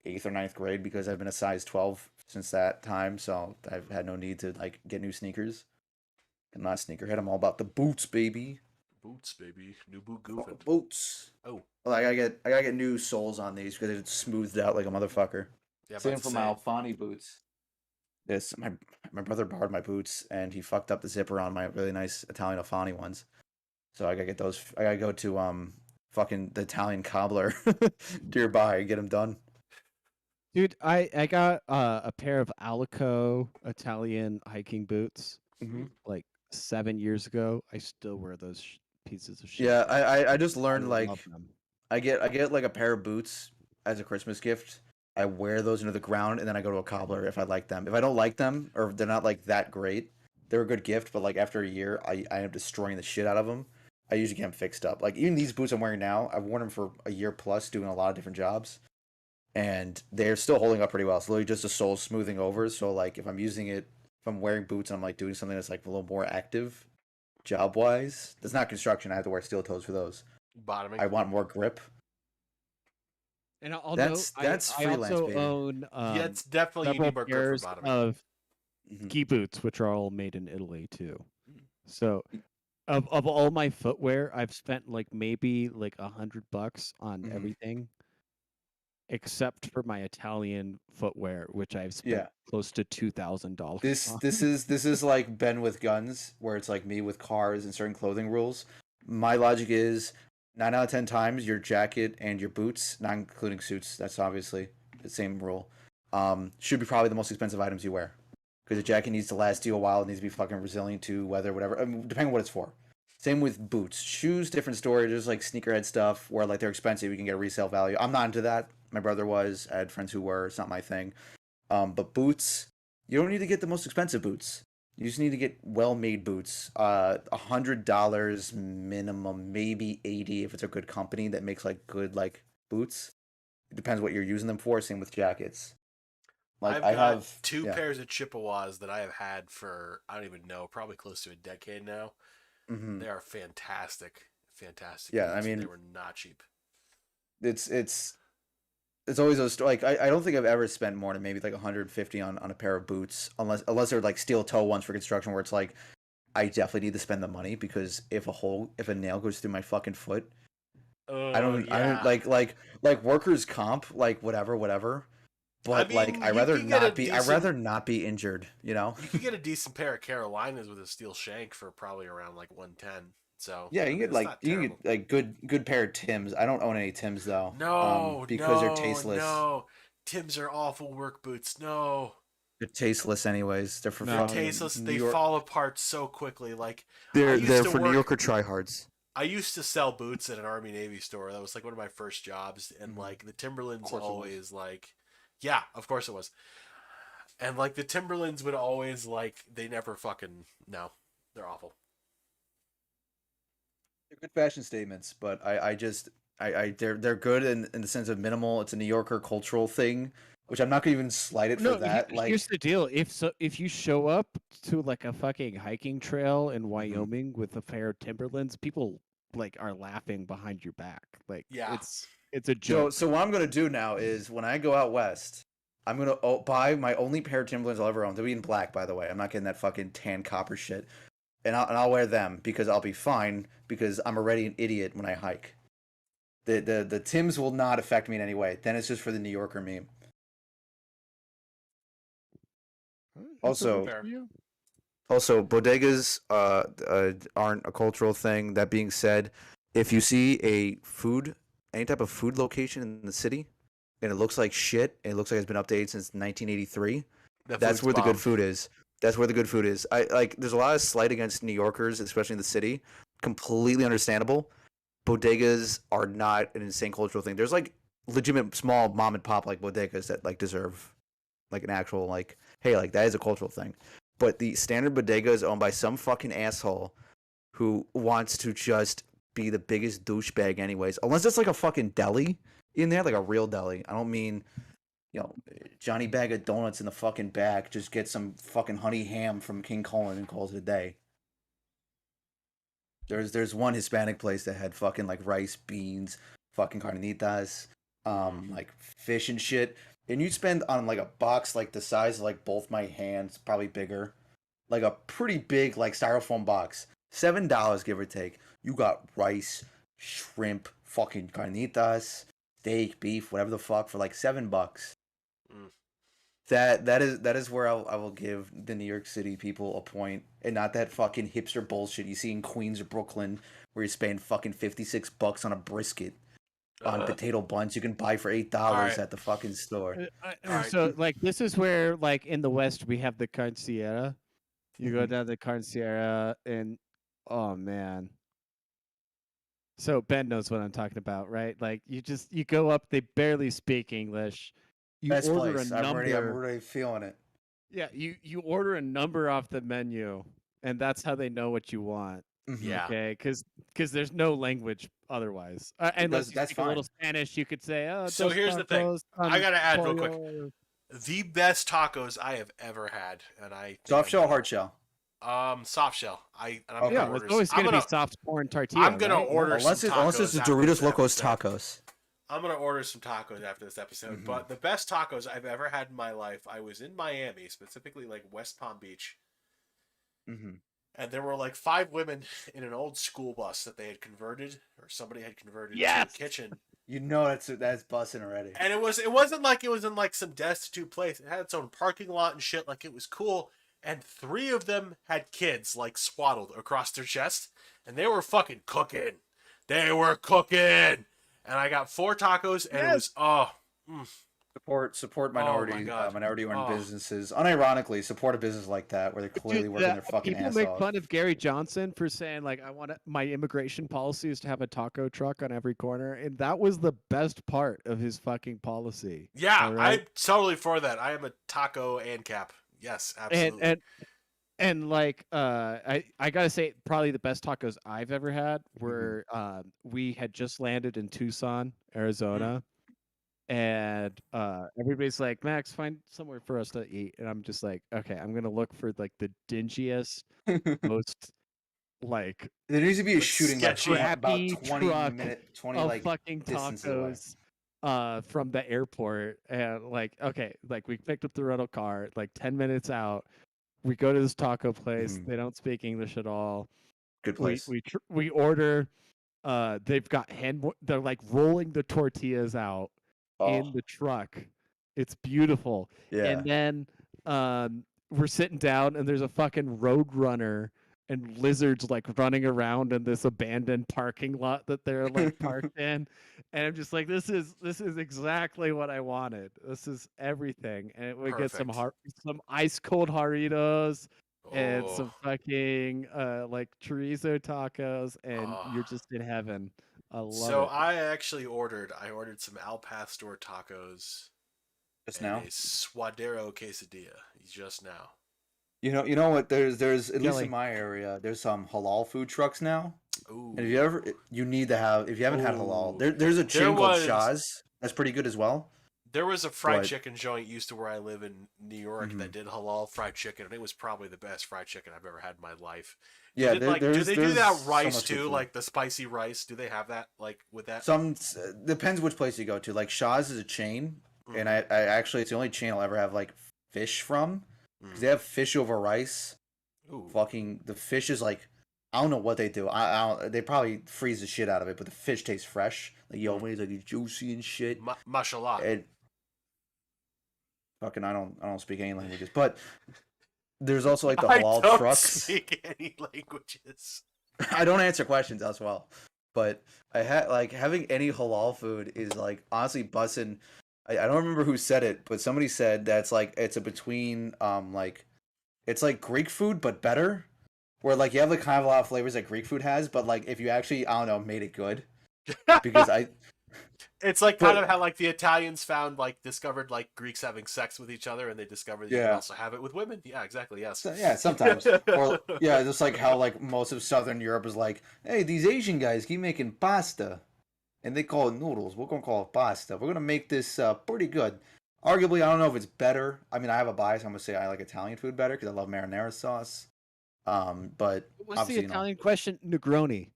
8th or ninth grade because I've been a size 12 since that time, so I've had no need to like get new sneakers. I'm not a sneakerhead. I'm all about the boots, baby. Boots, baby. New boot goofing. Boots. Oh, Well, I gotta get new soles on these because it's smoothed out like a motherfucker. yeah, Same about to for my say. Alfani boots. This my brother borrowed my boots and he fucked up the zipper on my really nice Italian Alfani ones. So I gotta get those. I gotta go to fucking the Italian cobbler nearby and get them done. Dude, I got a pair of Alico Italian hiking boots Mm-hmm. like 7 years ago. I still wear those pieces of shit. Yeah, I just I learned like love them. I get like a pair of boots as a Christmas gift. I wear those into the ground and then I go to a cobbler if I like them. If I don't like them or if they're not like that great, they're a good gift, but like after a year I end up destroying the shit out of them. I usually get them fixed up. Like even these boots I'm wearing now, I've worn them for a year plus doing a lot of different jobs. And they're still holding up pretty well. It's literally just the sole smoothing over. So like if I'm using it, if I'm wearing boots and I'm like doing something that's like a little more active, job wise, that's not construction. I have to wear steel toes for those. Bottoming. I want more grip. And I'll That's note, that's I freelance, also baby. own Yeah, it's definitely you several need more grip for pairs bottoming. of Mhm. ski boots, which are all made in Italy too. Mm. So of all my footwear, I've spent like maybe like $100 on Mhm. everything, except for my Italian footwear, which I've spent Yeah. close to $2,000 This on. this is like Ben with guns, where it's like me with cars and certain clothing rules. My logic is 9 out of 10 times your jacket and your boots, not including suits, that's obviously the same rule, should be probably the most expensive items you wear. Because the jacket needs to last you a while, it needs to be fucking resilient to weather, whatever. I mean, depending on what it's for. Same with boots. Shoes, different story. There's like sneakerhead stuff where like they're expensive, you can get a resale value. I'm not into that. My brother was. I had friends who were. It's not my thing. But boots, you don't need to get the most expensive boots. You just need to get well-made boots. $100 minimum, maybe 80 if it's a good company that makes like good like boots. It depends what you're using them for. Same with jackets. Like I've I got have two yeah. pairs of Chippewas that I have had for, I don't even know, probably close to a decade now. Hmm. They are fantastic. Fantastic Yeah, I boots, and mean they were not cheap. it's it's always those like I don't think I've ever spent more than maybe like 150 on a pair of boots, unless they're like steel toe ones for construction, where it's like I definitely need to spend the money because if a nail goes through my fucking foot, I don't like workers comp, like whatever. I But like mean, you can get a decent. I'd rather not be injured, you know? You could get a decent pair of Carolinas with a steel shank for probably around like 110. So Yeah, I you mean, can get it's like not you can terrible. get like good pair of Tims. I don't own any Tims though. No, Because they're no, tasteless. no. Tim's are awful work boots. No, They're tasteless anyways. They're for they're No. fucking tasteless. New They York. fall apart so quickly. Like I They're used to for New work. Yorker tryhards. I used to sell boots at an Army Navy store. That was like one of my first jobs, and Mhm. like the Timberlands Of course it was. always like, yeah, of course it was. And like the Timberlands would always like they never fucking no, they're awful. They're good fashion statements, but they're good in the sense of minimal. It's a New Yorker cultural thing, which I'm not gonna even slight it for No, that. here's Like, the deal. If you show up to like a fucking hiking trail in Mhm. Wyoming with a pair of Timberlands, people like are laughing behind your back. Like Yeah. it's a joke. so what I'm gonna do now is when I go out west, I'm gonna buy my only pair of Timberlands I'll ever own. They'll be in black, by the way. I'm not getting that fucking tan copper shit, and I'll wear them because I'll be fine because I'm already an idiot when I hike. The Tims will not affect me in any way. Then it's just for the New Yorker meme. Also, Fair. Bodegas aren't a cultural thing. That being said, if you see any type of food location in the city, and it looks like shit, and it looks like it's been updated since 1983, that's where the good food is. That's where the good food is. I like. There's a lot of slight against New Yorkers, especially in the city. Completely understandable. Bodegas are not an insane cultural thing. There's like legitimate small mom and pop like bodegas that like deserve like an actual like hey like that is a cultural thing. But the standard bodega is owned by some fucking asshole who wants to just be the biggest douchebag anyways. Unless it's like a fucking deli in there, like a real deli. I don't mean, Johnny Bag of Donuts in the fucking back. Just get some fucking honey ham from King Cullen and calls it a day. There's one Hispanic place that had fucking like rice, beans, fucking carnitas, like fish and shit. And you'd spend on like a box like the size of like both my hands, probably bigger, like a pretty big like styrofoam box. $7 give or take. You got rice, shrimp, fucking carnitas, steak, beef, whatever the fuck for like $7. Mm. That is where I will give the New York City people a point, and not that fucking hipster bullshit you see in Queens or Brooklyn, where you're spending fucking $56 on a brisket on potato buns you can buy for $8 Alright. at the fucking store. Alright. So like this is where like in the West we have the Carniceria. You go Mhm. down the Carniceria and oh man. So Ben knows what I'm talking about, right? Like you go up, they barely speak English. You Best order place. a I'm number. already feeling it. Yeah, you order a number off the menu, and that's how they know what you want. Mhm. Yeah. Okay, because there's no language otherwise. Unless you that's speak a little fine. Spanish, you could say, "Oh, So dos here's the thing. tacos I gotta add real quick. pollo." The best tacos I have ever had, and I think Soft shell, hard shell. Soft shell. I'm Okay. Yeah, gonna it's order. always I'm going to be gonna soft corn tortilla. I'm gonna right? order some Unless it's tacos the after Doritos this Locos episode. tacos. I'm gonna order some tacos after this episode. Mhm. But the best tacos I've ever had in my life, I was in Miami, specifically like West Palm Beach, Mm-hmm. and there were like 5 women in an old school bus that they had converted, or somebody had converted to Yes! a kitchen. You know that's busting already. And it wasn't like it was in like some destitute place. It had its own parking lot and shit. Like it was cool. And 3 of them had kids like swaddled across their chest, and they were fucking cooking. They were cooking. And I got 4 tacos, and it was Support my minority God. minority-owned Oh. businesses. Unironically, support a business like that where they're clearly Dude, working their fucking people ass make off. fun of Gary Johnson for saying like my immigration policy is to have a taco truck on every corner, and that was the best part of his fucking policy. yeah. all right? I'm totally for that. I am a taco and cap. Yes, absolutely. And like I gotta say probably the best tacos I've ever had were we had just landed in Tucson, Arizona, and everybody's like, Max, find somewhere for us to eat, and I'm just like, okay, I'm gonna look for like the dingiest, most like There needs to be a Like shooting like sketchy. about crappy 20 truck minute 20 of like fucking distance away. tacos. from the airport, and like, okay, like we picked up the rental car, like 10 minutes out. We go to this taco place. Mhm. They don't speak English at all. Good place. We order. They've got they're like rolling the tortillas out in Oh, the truck. It's beautiful. yeah. And then we're sitting down, and there's a fucking road runner and lizards like running around in this abandoned parking lot that they're like parked in. And I'm just like, this is exactly what I wanted. This is everything. And we get some Perfect. some ice cold Doritos and Oh, some fucking like chorizo tacos, and oh. you're just in heaven. I love So it. I ordered some Al Pastor tacos Just and now. a suadero quesadilla just now. You know what? There's at least Kelly. in my area, there's some halal food trucks now. Ooh. And if you ever, you need to have. If you haven't had halal, Ooh. there's a chain called was Shah's that's pretty good as well. there was a fried But chicken joint used to where I live in New York that mhm. did halal fried chicken, and it was probably the best fried chicken I've ever had in my life. Yeah, Do they do that so rice much good too, food. like the spicy rice? Do they have that like with that? Some depends which place you go to. Like Shah's is a chain, and Mhm. I actually it's the only chain I'll ever have like fish from because they have fish over rice. Ooh, Fucking the fish is like I don't know what they do. I don't, they probably freeze the shit out of it, but the fish tastes fresh. Like yo, when it's like juicy and shit. mashallah. And fucking I don't speak any languages, but there's also like the I halal don't trucks. speak any languages. I don't answer questions as well, but I had like having any halal food is like honestly bussin'. I don't remember who said it, but somebody said that's like it's a between like it's like Greek food but better, where like you have like kind of a lot of flavors that Greek food has, but like if you actually I don't know made it good because I It's like kind of but how like the Italians discovered like Greeks having sex with each other, and they discovered you can yeah. also have it with women. Yeah, exactly. Yes. Yeah, sometimes. Or yeah, just like how like most of Southern Europe is like, hey, these Asian guys keep making pasta, and they call it noodles. We're gonna call it pasta. We're gonna make this pretty good. Arguably, I don't know if it's better. I mean, I have a bias. I'm gonna say I like Italian food better because I love marinara sauce. But What's the obviously, Italian question? Negroni.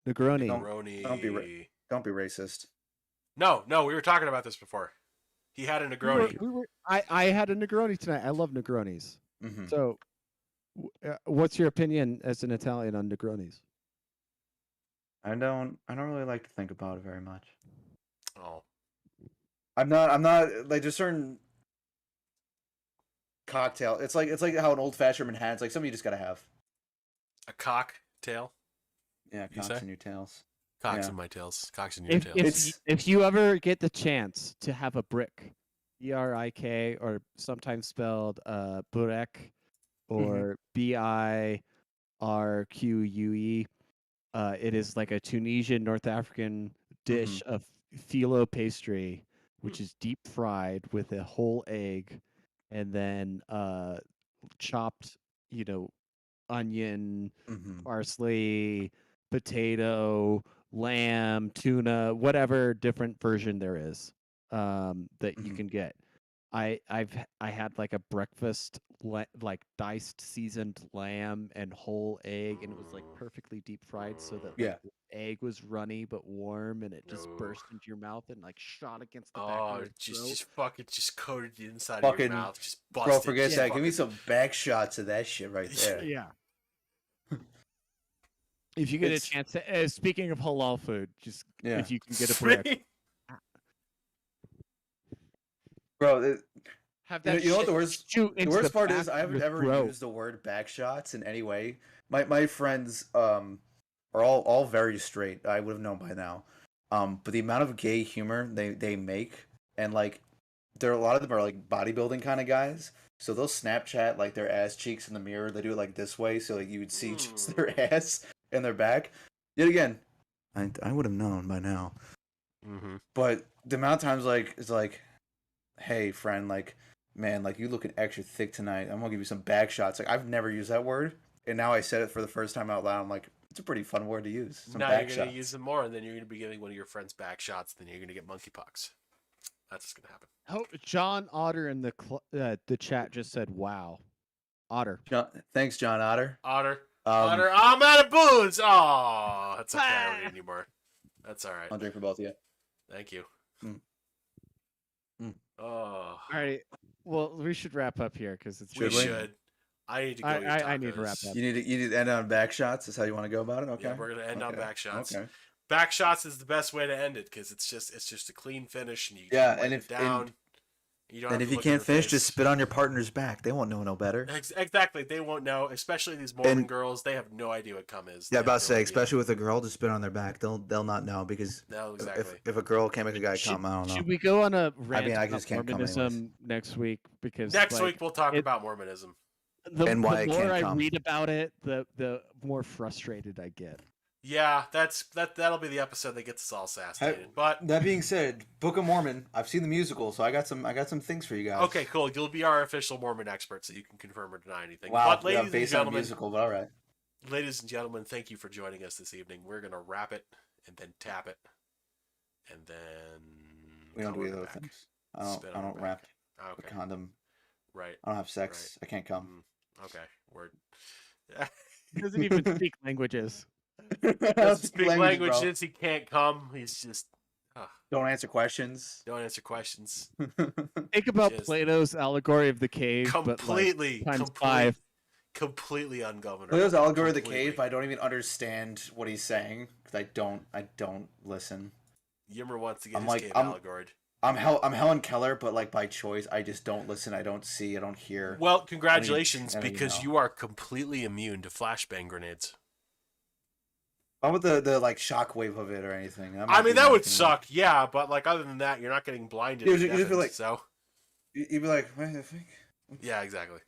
Negroni. don't don't be Negroni. don't be racist. No, we were talking about this before. He had a Negroni. I had a Negroni tonight. I love Negronis. Mm-hmm. So, what's your opinion as an Italian on Negronis? I don't really like to think about it very much. Oh, I'm not like there's certain cocktail. It's like how an old fashioned Manhattan's like something you just gotta have. a cocktail. Yeah, You cocks say? in your tails. Cocks Yeah. in my tails. Cocks in your If tails. It's- if you ever get the chance to have a brick, BRIK, or sometimes spelled burek or BIRQUE, it is like a Tunisian North African dish of phyllo pastry, which is deep fried with a whole egg, and then chopped, onion, Mhm. parsley, potato, lamb, tuna, whatever different version there is that you Mhm. can get. I had like a breakfast like diced seasoned lamb and whole egg, and it was like perfectly deep fried so that like Yeah. the egg was runny but warm, and it just No. burst into your mouth and like shot against the back of Oh, your throat. just fucking just coated the inside of your Fucking mouth. Just bro, busted. forget just that. Give me fucking- some back shots of that shit right there. Yeah. If you get a It's- chance to, speaking of halal food, just Yeah. if you can get a brick, Bro, have you that. know what the shit worst shoot the into worst part back is I of haven't your ever throat. used the word back shots in any way. My friends are all very straight. I would have known by now. But the amount of gay humor they make and like a lot of them are like bodybuilding kind of guys. So they'll Snapchat like their ass cheeks in the mirror. They do it like this way, so like you would see just their ass and their back. Yet again, I would have known by now. Mm-hmm. But the amount of times like it's like, hey friend, like man, like you looking extra thick tonight. I'm gonna give you some back shots. Like I've never used that word, and now I said it for the first time out loud. I'm like, it's a pretty fun word to use. Some Now back you're gonna shots. use them more, and then you're gonna be giving one of your friends back shots. Then you're gonna get monkeypox. That's what's gonna happen. Oh, John Otter in the chat just said, "Wow, Otter." Thanks, John Otter. Otter. Otter. Oh, I'm out of booze. Oh, that's okay. I don't need any more. That's all right. I'll drink for both of you. Thank you. Oh, All right. Well, we should wrap up here because it's we Should we? should. I need to go eat tacos. I need to wrap up. You need to end on back shots. That's how you want to go about it. Okay. Yeah, we're gonna end on back shots. Okay. Back shots is the best way to end it because it's just a clean finish and you Yeah, can wipe and it down. You don't And have if to you look in can't their finish, face. just spit on your partner's back. They won't know no better. Exactly, they won't know. Especially these Mormon And- girls, they have no idea what cum is. Yeah, They about have to no say, idea. especially with a girl, just spit on their back. They'll not know because No, exactly. if a girl can't make a guy come, I don't know. Should we go on a rant I about just can't come Mormonism next week? Because Next like, week we'll talk it- about Mormonism. And why the it more can't I come. read about it, the more frustrated I get. Yeah, that'll be the episode that gets us all assassinated. But That being said, Book of Mormon. I've seen the musical, so I got some things for you guys. okay, cool. You'll be our official Mormon expert, so you can confirm or deny anything. Wow. But ladies and based on a gentlemen, musical, but all right. ladies and gentlemen, thank you for joining us this evening. We're gonna wrap it and then tap it, and then We don't do color either it of back. things. Spit I on it don't back. wrap a Okay, condom. right. I don't have sex. I can't come. Okay, word. He doesn't even speak languages. Doesn't speak languages. He can't come. He's just Don't answer questions. don't answer questions. Think about Just Plato's allegory of the cave, Completely, but like times completely, 5. completely ungovernable. Plato's allegory of the Completely. cave. I don't even understand what he's saying because I don't listen. Yimmer wants to get I'm his like- cave I'm- allegoried. I'm Helen Keller, but like by choice. I just don't listen. I don't see. I don't hear. Well, congratulations, I don't even because know. you are completely immune to flashbang grenades. How about the like shockwave of it or anything? I mean, that would suck, yeah, but like other than that, you're not getting blinded. You or just feel deafened, like- so You'd be like, what the fuck? yeah, exactly.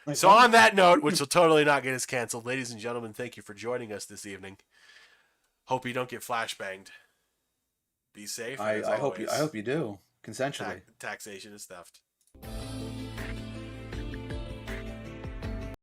Like, So what? on that note, which will totally not get us canceled, ladies and gentlemen, thank you for joining us this evening. Hope you don't get flashbanged. Be safe. and as I hope you always, do consensually. taxation is theft.